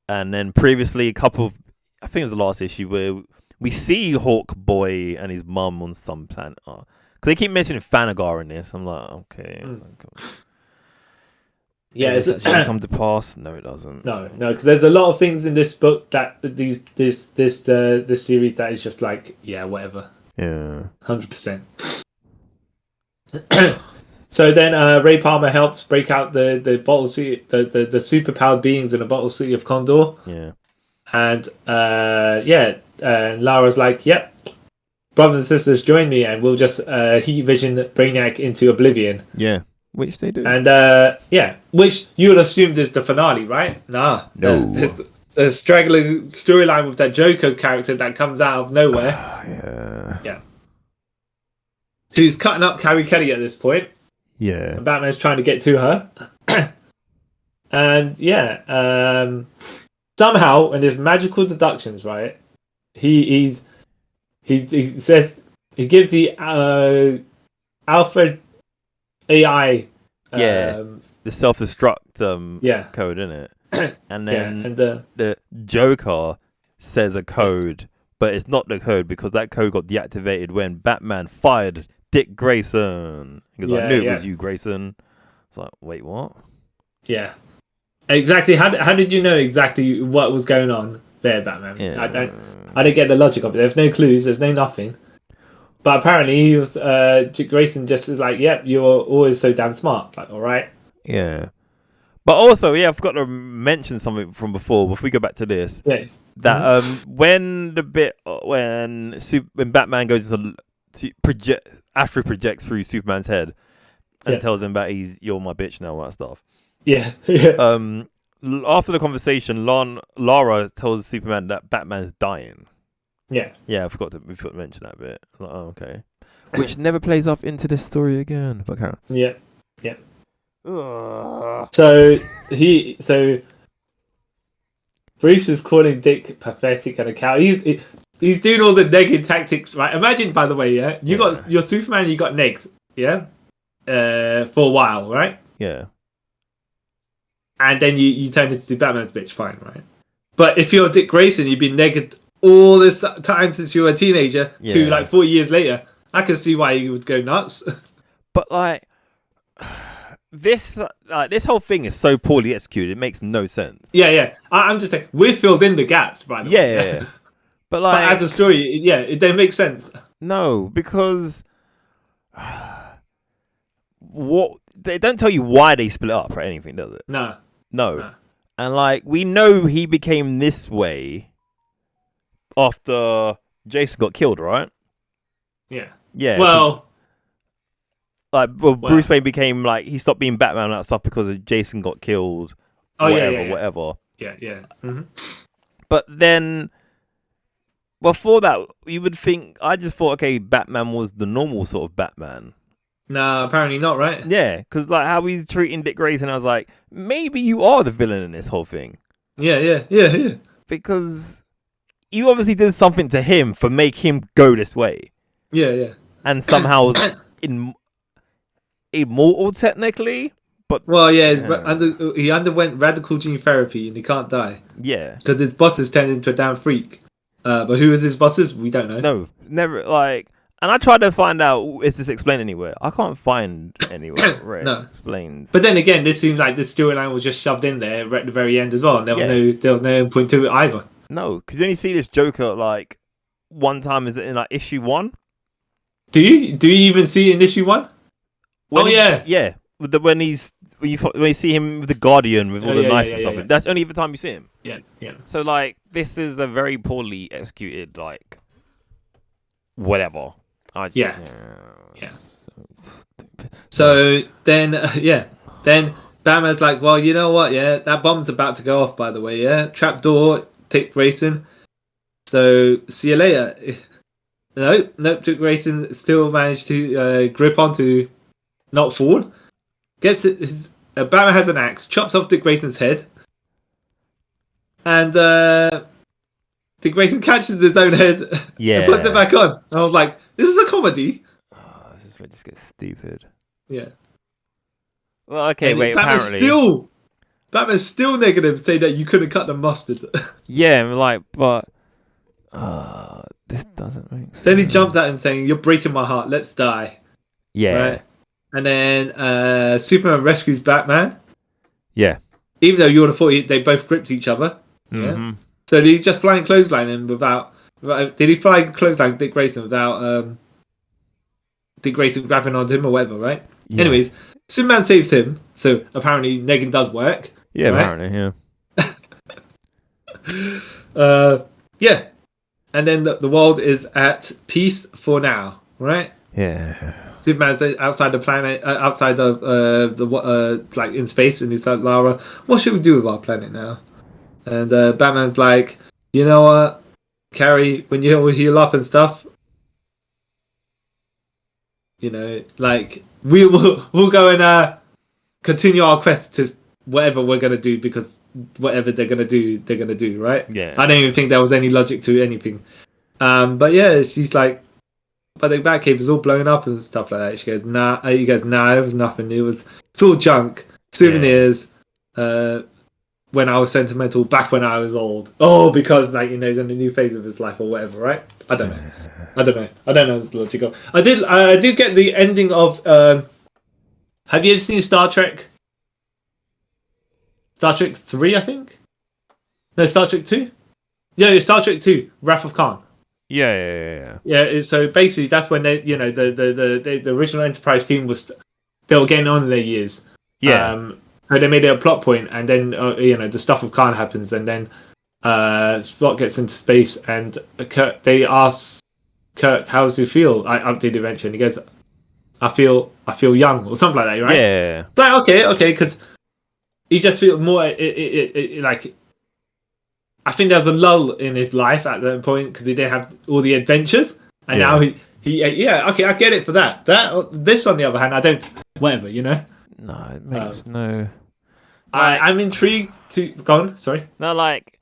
And then previously, I think it was the last issue where we see Hawk Boy and his mum on some planet. Because they keep mentioning Thanagar in this. I'm like, okay. Yeah, does it actually come to pass? No, it doesn't. No, because there's a lot of things in this book that this series that is just like, whatever. Yeah, 100%. So then Ray Palmer helps break out the bottle suit, the super powered beings in a bottle suit of Condor. Yeah, and and Lara's like, "Yep, brothers and sisters, join me, and we'll just heat vision Brainiac into oblivion." Yeah. Which they do. And which you would assume is the finale, right? Nah. No. There's a straggling storyline with that Joker character that comes out of nowhere. Yeah. Who's cutting up Carrie Kelly at this point. Yeah. And Batman's trying to get to her. And somehow in his magical deductions, right? He says he gives the Alfred AI the self-destruct code, isn't it? And then the Joker says a code, but it's not the code because that code got deactivated when Batman fired Dick Grayson. He goes, I knew it was you, Grayson. It's like, wait, what? Yeah. Exactly. How did you know exactly what was going on there, Batman? Yeah. I don't get the logic of it. There's no clues. There's no nothing. But apparently he was Grayson just is like, yep, you're always so damn smart. Like, all right. Yeah. But also, I forgot to mention something from before we go back to this. Yeah. that when Batman goes to Astro projects through Superman's head and tells him that you're my bitch now, all that stuff. Yeah. After the conversation, Lara tells Superman that Batman's dying. Yeah. Yeah, we forgot to mention that bit. Like, oh, okay. Which never plays up into this story again. But Karen. Yeah. So Bruce is calling Dick pathetic and a coward. He's doing all the negging tactics, right? Imagine, by the way, you got your Superman, you got negged, for a while, right? Yeah. And then you turn into Batman's bitch, fine, right? But if you're Dick Grayson, you've been negged all this time since you were a teenager to like 40 years later. I can see why you would go nuts. But like this whole thing is so poorly executed, it makes no sense. Yeah. I'm just saying we filled in the gaps, by the way. Yeah. But like, but as a story, it don't make sense. No, because what they don't tell you why they split up or anything, does it? No. And like we know he became this way after Jason got killed, right? Yeah. Well, Bruce Wayne became like he stopped being Batman and that stuff because Jason got killed. Whatever. Yeah. Mm-hmm. But then before that, you would think I just thought, okay, Batman was the normal sort of Batman. Nah, apparently not, right? Yeah, because like how he's treating Dick Grayson, I was like, maybe you are the villain in this whole thing. Yeah. Because you obviously did something to him for make him go this way. Yeah. And somehow was immortal technically, but he underwent radical gene therapy and he can't die. Yeah, because his bosses turned into a damn freak. But who is his bosses? We don't know. No, never. Like, and I tried to find out, is this explained anywhere? I can't find anywhere where it explains. But then again, this seems like this storyline was just shoved in there at the very end as well, and there was no point to it either. No, because you only see this Joker like one time. Is it in like issue 1? Do you even see it in issue 1? Yeah. When you see him with the Guardian with all the nice stuff. Yeah. That's only the time you see him. Yeah. So like, this is a very poorly executed like whatever. So then Batman's like, well, you know what? Yeah, that bomb's about to go off. By the way, trapdoor, Dick Grayson. So see you later. Nope. Dick Grayson still managed to grip onto, not fall. Batman has an axe, chops off Dick Grayson's head, and Dick Grayson catches his own head and puts it back on. And I was like, this is a comedy. Oh, this just gets stupid. Yeah. Well, okay, wait, Batman's still negative, saying that you couldn't cut the mustard. Yeah, like, but this doesn't make sense. Then he jumps at him saying, you're breaking my heart, let's die. Yeah. Right? And then Superman rescues Batman. Yeah. Even though you would have thought they both gripped each other. Mm-hmm. Yeah. So did he just flying clothesline him without... Did he fly clothesline Dick Grayson without Dick Grayson grabbing onto him or whatever, right? Yeah. Anyways, Superman saves him. So apparently negging does work. Yeah, right? apparently, yeah. Yeah. And then the world is at peace for now, right? Yeah. Superman's outside the planet, outside of like in space, and he's like, Lara, what should we do with our planet now? And Batman's like, you know what, Carrie, when you heal up and stuff, you know, like we'll go and continue our quest to whatever we're gonna do, because whatever they're gonna do, right? Yeah. I don't even think there was any logic to anything. But yeah, she's like, but the Batcave is all blown up and stuff like that. She goes, nah. He goes, nah, it was nothing. It's all junk. Souvenirs. Yeah. When I was sentimental, back when I was old. Oh, because like, you know, he's in a new phase of his life or whatever, right? I don't know. It's logical. I did get the ending of. Have you ever seen Star Trek? Star Trek 3, I think. No, Star Trek 2. Yeah, Star Trek 2, Wrath of Khan. Yeah. So basically, that's when they, you know, the original Enterprise team they were getting on in their years. Yeah. So they made it a plot point, and then you know, the stuff of Khan happens, and then Spock gets into space, and they ask Kirk, "How does he feel?" I updated eventually, and he goes, I feel young," or something like that, right? Yeah. Like, okay, because he just feels more like. I think there was a lull in his life at that point because he didn't have all the adventures, and now he okay, I get it for that. This on the other hand, I don't. Whatever, you know. No, it makes no. I'm intrigued to go on. Sorry. No, like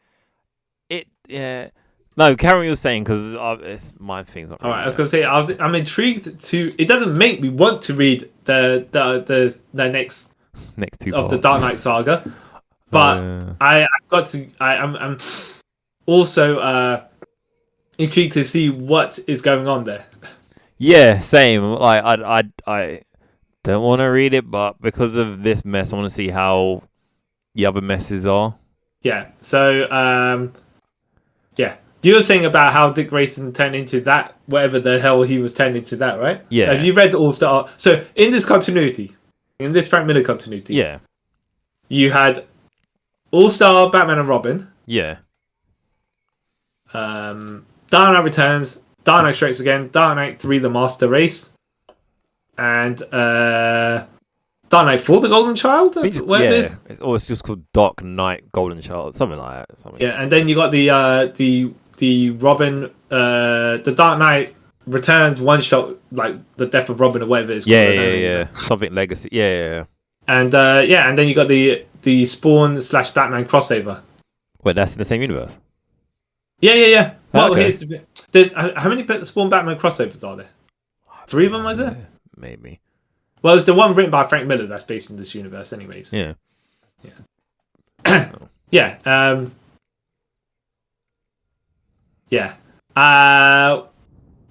it. Yeah. No, carry what you're saying because it's my thing's not. All right, I was gonna say I'm intrigued to. It doesn't make me want to read the next two of parts. the Dark Knight saga, but I've got to. I'm also intrigued to see what is going on there. Yeah, same. Like I don't want to read it, but because of this mess, I want to see how the other messes are. Yeah. So yeah. You were saying about how Dick Grayson turned into that, whatever the hell he was turned into that, right? Yeah. Have you read All Star? So in this continuity, in this Frank Miller continuity, yeah, you had All Star Batman and Robin. Yeah. Dark Knight Returns, Dark Knight Strikes Again, Dark Knight 3: The Master Race, and Dark Knight 4: The Golden Child. It's just called Dark Knight Golden Child, something like that. And then you got the Robin, the Dark Knight Returns one shot, like the death of Robin or whatever it's called. Yeah. Something Legacy. Yeah. And and then you got the Spawn / Batman crossover. Wait, that's in the same universe? Yeah. Well, Okay. there's how many Spawn Batman crossovers are there? 3 of them, is there? Maybe. Well, it's the one written by Frank Miller that's based in this universe, anyways. Yeah. Yeah.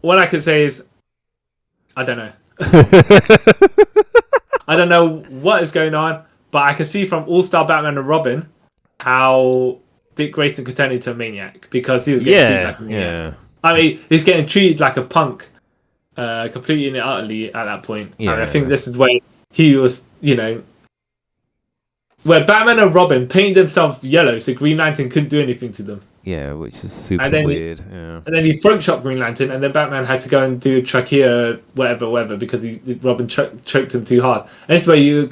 What I could say is, I don't know. I don't know what is going on, but I can see from All Star Batman and Robin how Dick Grayson could turn into a maniac because he was getting treated like a maniac. I mean, he's getting treated like a punk, completely and utterly at that point. Yeah. And I think this is where he was, where Batman and Robin painted themselves yellow so Green Lantern couldn't do anything to them. Yeah, which is super weird. And then he throat shot Green Lantern, and then Batman had to go and do trachea, whatever, because Robin choked him too hard. And this is where we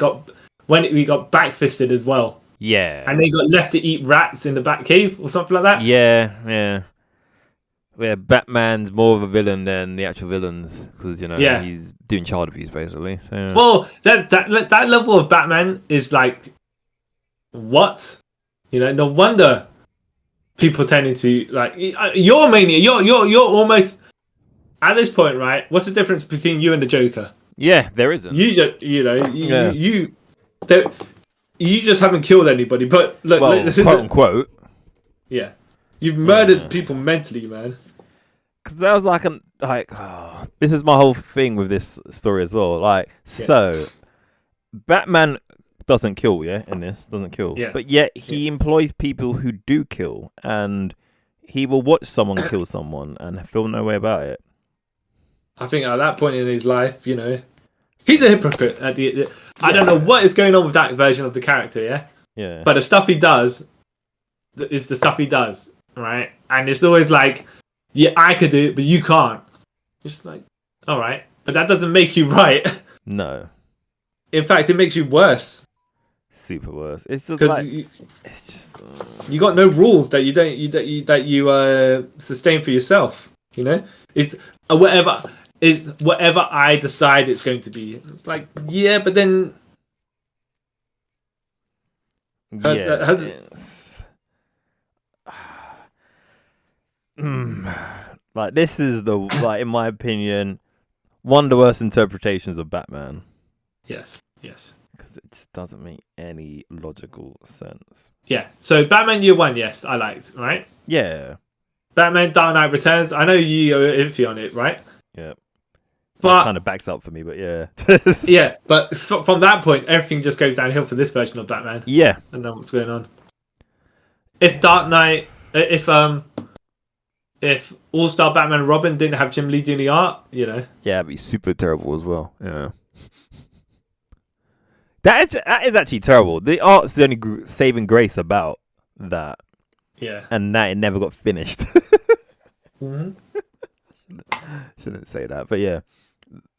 got backfisted as well. Yeah. And they got left to eat rats in the Batcave or something like that. Yeah. Where Batman's more of a villain than the actual villains because he's doing child abuse basically. So, yeah. Well, that level of Batman is like, what? No wonder people tend to like you're mania. You're almost at this point, right? What's the difference between you and the Joker? Yeah, there isn't. You just you just haven't killed anybody. But look, quote unquote. Yeah, you've murdered people mentally, man. Because that was this is my whole thing with this story as well. So Batman doesn't kill, doesn't kill. Yeah. But yet he employs people who do kill, and he will watch someone kill someone and feel no way about it. I think at that point in his life, he's a hypocrite. I don't know what is going on with that version of the character, Yeah. But the stuff he does is the stuff he does, right? And it's always like, yeah, I could do it, but you can't. It's like, all right, but that doesn't make you right. No. In fact, it makes you worse. Super worse. It's just you got no rules that you sustain for yourself. It's whatever I decide it's going to be. It's like, yeah, but then this is in my opinion, one of the worst interpretations of Batman. Yes. Because it just doesn't make any logical sense. Yeah. So Batman Year One, yes, I liked, right? Yeah. Batman Dark Knight Returns, I know you are iffy on it, right? Yeah. But it kind of backs up for me, but yeah. Yeah, but from that point, everything just goes downhill for this version of Batman. Yeah. And then what's going on? If Dark Knight, if All Star Batman and Robin didn't have Jim Lee doing the art, Yeah, it'd be super terrible as well. Yeah. That is actually terrible. The art's the only saving grace about that. Yeah. And that it never got finished. Mm-hmm. Shouldn't say that, but yeah,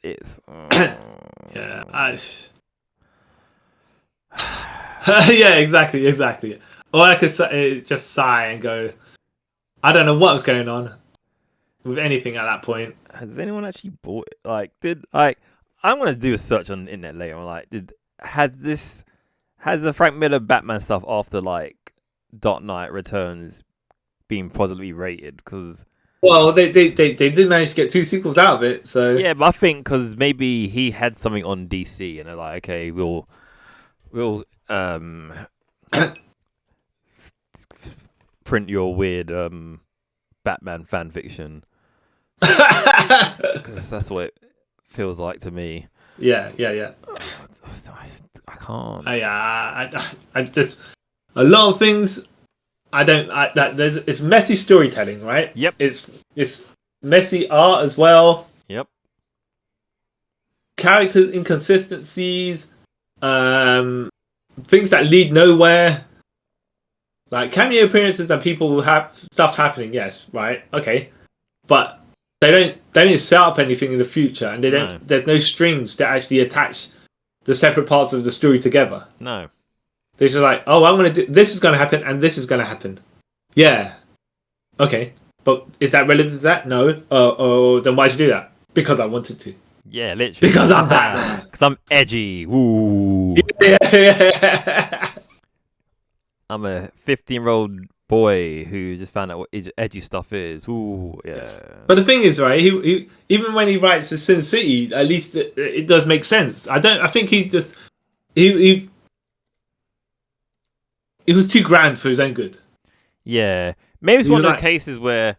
it's. Yeah. Yeah, exactly. All I could say is just sigh and go, I don't know what was going on with anything at that point. Has anyone actually bought it? I'm gonna do a search on the internet later. Has the Frank Miller Batman stuff after Dark Knight Returns been positively rated? Because Well, they did manage to get 2 sequels out of it, so yeah, but I think because maybe he had something on DC and they're like, okay, we'll print your weird Batman fan fiction, because that's what it feels like to me. yeah. I can't. I just a lot of things. It's messy storytelling, right? Yep. It's messy art as well. Yep. Character inconsistencies, things that lead nowhere. Like cameo appearances and people will have stuff happening. Yes, right, okay, but they don't set up anything in the future, and they don't. No. There's no strings to actually attach the separate parts of the story together. No. They're just like, oh, I'm gonna do this is gonna happen, and this is gonna happen. Yeah, okay, but is that relevant to that? No. Oh, then why'd you do that? Because I wanted to. Yeah, literally. Because I'm Batman. Because I'm edgy. Ooh. Yeah. I'm a 15-year-old boy who just found out what edgy stuff is. Ooh, yeah. But the thing is, right? He even when he writes a Sin City, at least it does make sense. I think he just he it was too grand for his own good. Yeah. Maybe it's He one was of the cases where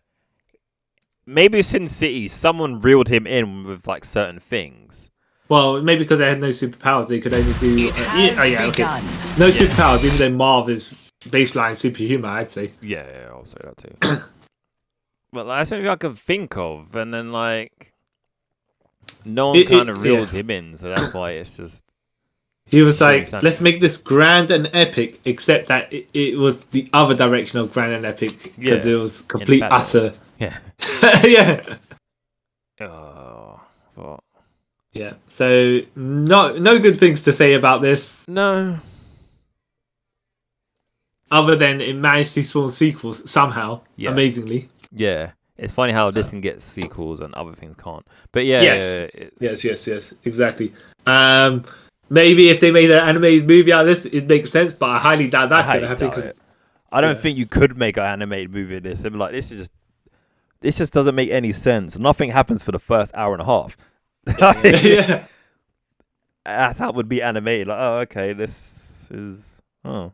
maybe Sin City, someone reeled him in with certain things. Well, maybe because they had no superpowers, they could only do. Okay. No superpowers, even though Marv is baseline superhuman, I'd say. Yeah, I'll say that too. But that's the only thing I could think of, and then no one kind of reeled him in, so that's why it's just. He was like, let's make this grand and epic, except that it was the other direction of grand and epic, because it was complete utter. Yeah. Yeah. Oh, thought. Yeah. So no good things to say about this. No. Other than it managed to spawn sequels somehow, amazingly. Yeah. It's funny how this can get sequels and other things can't. But yeah. Yes. Exactly. Maybe if they made an animated movie out of this, it makes sense, but I highly doubt that's going to happen. I don't think you could make an animated movie of this. They'd be like, this just doesn't make any sense. Nothing happens for the first hour and a half. Yeah. That's how it would be animated. Like, oh, okay, this is... Oh.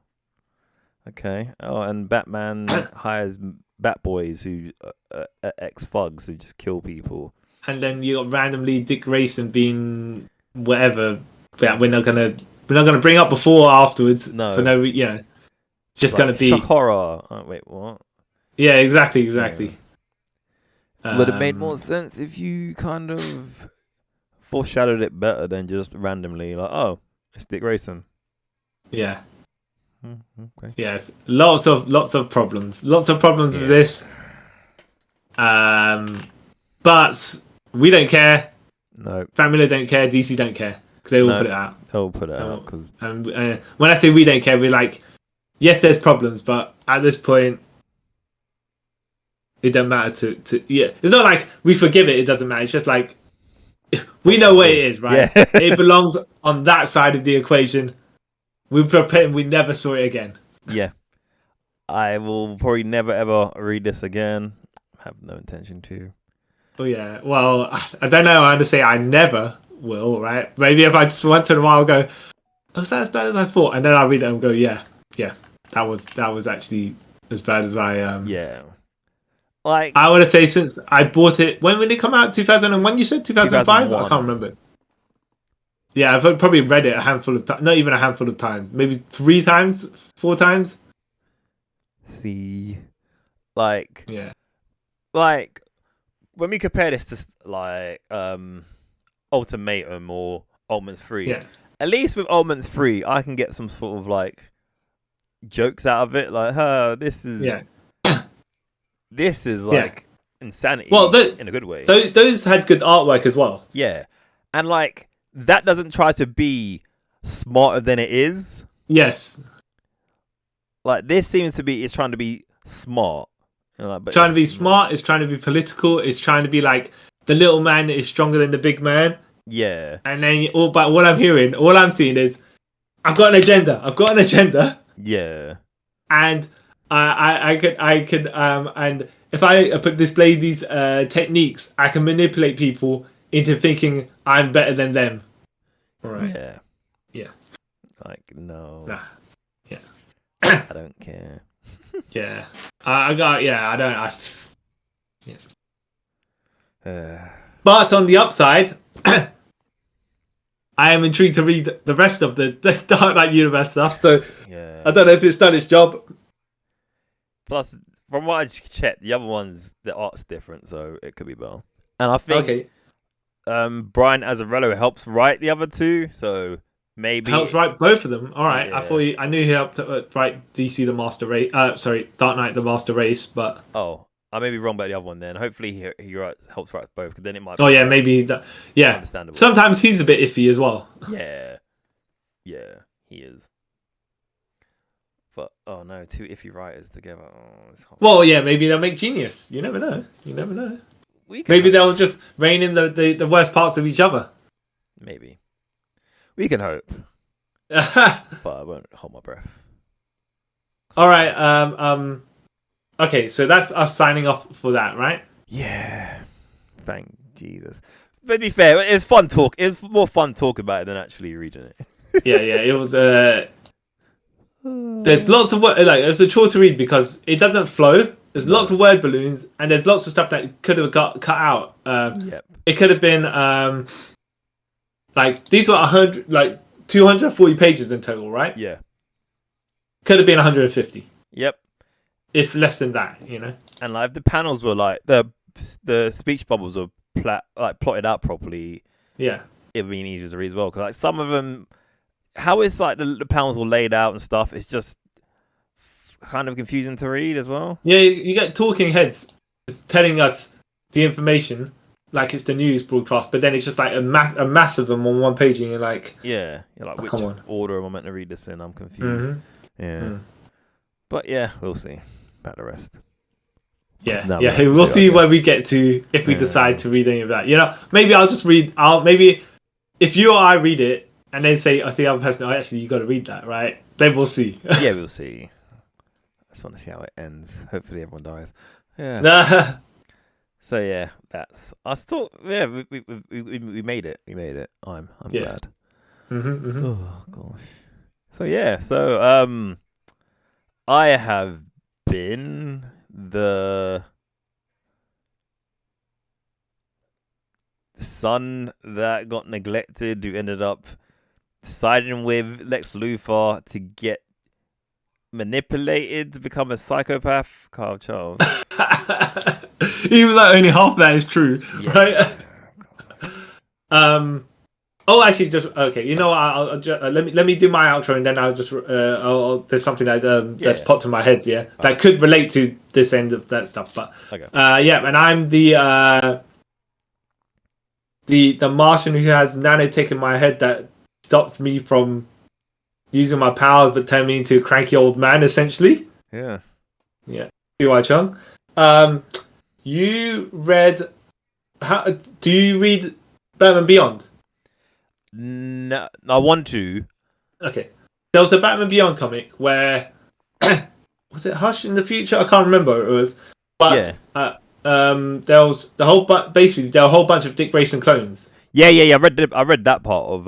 Okay. Oh, and Batman hires Bat Boys who are ex-thugs who just kill people. And then you got randomly Dick Grayson being whatever... that we're not gonna bring up before or afterwards. No, for no, it's just gonna be shock horror. Oh, wait, what? Yeah, exactly. Yeah. Would it made more sense if you kind of foreshadowed it better than just randomly oh, it's Dick Grayson. Yeah. Okay. Yes, lots of problems. With this. But we don't care. No. Family don't care. DC don't care. Because they all put it out. They'll put it out. Cause... And when I say we don't care, we're like, yes, there's problems, but at this point, it doesn't matter to It's not like we forgive it, it doesn't matter. It's just like, we know where it is, right? Yeah. It belongs on that side of the equation. We pretend we never saw it again. Yeah. I will probably never, ever read this again. Have no intention to. Oh, yeah. Well, I don't know how to say I never will, right? Maybe if I just once in a while go, was that as bad as I thought? And then I read it and go, yeah, that was actually as bad as I yeah. I want to say since I bought it when did it come out? 2001? You said 2005? I can't remember. Yeah, I've probably read it a handful of times. Not even a handful of times. Maybe 3 times, 4 times. See, yeah, when we compare this to Ultimatum or Ultimatum 3, at least with Ultimatum 3, I can get some sort of jokes out of it. This is This is like insanity. Well, in a good way. Those had good artwork as well. Yeah, and like that doesn't try to be smarter than it is. Yes. Like this seems to be it's trying to be smart. But trying to be smart, it's trying to be political, it's trying to be like the little man is stronger than the big man. Yeah. And then but what I'm seeing is I've got an agenda. Yeah. And I could and if I display these techniques, I can manipulate people into thinking I'm better than them. All right. Yeah. Yeah. Like no. Nah. Yeah. I don't care. Yeah. I don't. Yeah. But on the upside, I am intrigued to read the rest of the Dark Knight universe stuff. So yeah. I don't know if it's done its job. Plus, from what I checked, the other ones the art's different, so it could be better. And I think Brian Azzarello helps write the other two, so maybe helps write both of them. All right, Yeah. I knew he helped write DC the Master Race. Dark Knight the Master Race, but I may be wrong about the other one. Then hopefully he helps write both, because then it might. Maybe that. Yeah, understandable. Sometimes he's a bit iffy as well. Yeah, he is. But oh no, two iffy writers together. Oh, it's hard. Well, yeah, maybe they'll make genius. You never know. Maybe they'll just rein in the worst parts of each other. Maybe. We can hope. But I won't hold my breath. All right. Okay, so that's us signing off for that, right? Yeah. Thank Jesus. But to be fair, it's fun talk. It's more fun talking about it than actually reading it. Yeah. It was. There's lots of word. Like it's a chore to read because it doesn't flow. There's lots of word balloons, and there's lots of stuff that could have got cut out. Yep. It could have been like these were 100, like 240 pages in total, right? Yeah. Could have been 150. Yep. If less than that, And like if the panels were like the speech bubbles were plotted out properly. Yeah. It'd be easier to read as well, because like some of them, how it's like the panels all laid out and stuff, it's just kind of confusing to read as well. Yeah, you get talking heads telling us the information like it's the news broadcast, but then it's just like a mass of them on one page, and you're like, yeah, you're like, which order am I meant to read this in? I'm confused. Mm-hmm. Yeah, but yeah, we'll see about the rest. Yeah, we'll see where we get to if we decide to read any of that. Maybe I'll just read. Maybe if you or I read it and then say, the other person, actually, you got to read that, right? Then we'll see. Yeah, we'll see. I just want to see how it ends. Hopefully, everyone dies. Yeah. So yeah, that's us. Yeah, we made it. We made it. I'm glad. Mm-hmm. Oh gosh. So yeah, so I have been the son that got neglected, who ended up siding with Lex Luthor to get manipulated to become a psychopath. Carl Charles. Even though only half that is true, right? Actually, just okay. You know what? I'll just, let me do my outro, and then I'll just there's something that's popped in my head, that could relate to this end of that stuff. But okay. And I'm the Martian who has nanotech in my head that stops me from using my powers, but turn me into a cranky old man, essentially. Yeah. Wai Chung. You read? Do you read Batman Beyond? No, I want to. Okay. There was a Batman Beyond comic where was it Hush in the Future? I can't remember what it was. But there was there were a whole bunch of Dick Grayson clones. Yeah. I read that part of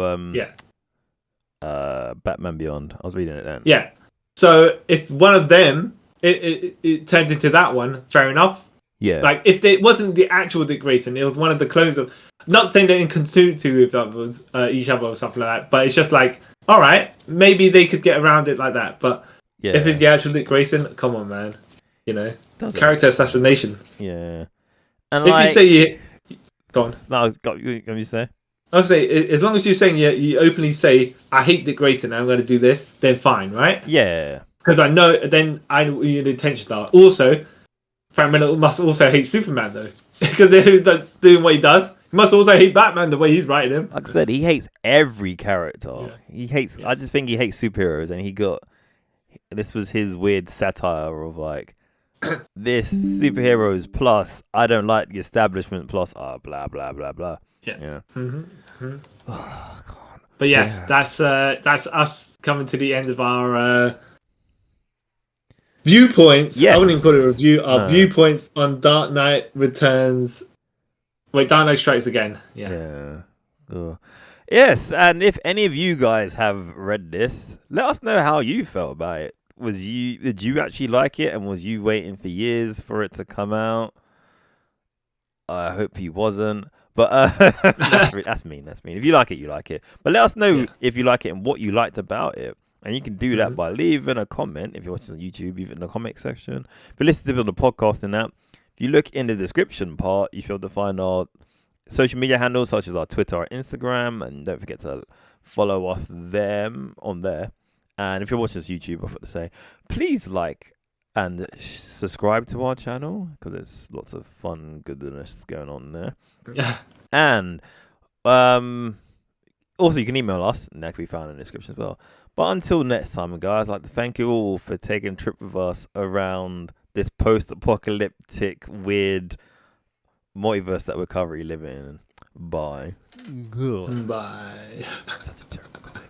Batman Beyond. I was reading it then. Yeah. So if one of them it turned into that one, fair enough. Yeah. Like if it wasn't the actual Dick Grayson, it was one of the clones of. Not saying they're inconsiderate with others, each other or something like that, but it's just like, all right, maybe they could get around it like that. But if it's the actual Dick Grayson, come on, man, character assassination. Yeah, and if you say go on. No, you got me say. I would say as long as you're saying you openly say I hate Dick Grayson, I'm going to do this, then fine, right? Yeah, because I know your intentions are. Also, Frank Miller must also hate Superman though, because he's doing what he does. He must also hate Batman the way he's writing him. Like I said, he hates every character. Yeah. He hates. I just think he hates superheroes, and he got. This was his weird satire of like, this superheroes plus I don't like the establishment plus blah blah blah blah. Yeah. Oh, God. But yes, that's us coming to the end of our viewpoints. Yes. I wouldn't even call it a review. Our viewpoints on Dark Knight Returns. Wait, Dark Knight Strikes Again. Yeah. Cool. Yes, and if any of you guys have read this, let us know how you felt about it. Did you actually like it, and was you waiting for years for it to come out? I hope he wasn't. But that's mean. If you like it, you like it. But let us know if you like it and what you liked about it. And you can do that by leaving a comment. If you're watching on YouTube, leave it in the comment section. If you listen to it on the podcast and that, if you look in the description part, you should be able to find our social media handles such as our Twitter or Instagram. And don't forget to follow us on there. And if you're watching this YouTube, I forgot to say, please like and subscribe to our channel because there's lots of fun goodness going on there. Yeah. And also you can email us, and that can be found in the description as well. But until next time, guys, I'd like to thank you all for taking a trip with us around this post-apocalyptic, weird multiverse that we're currently living in. Bye. Bye. Such a terrible comment.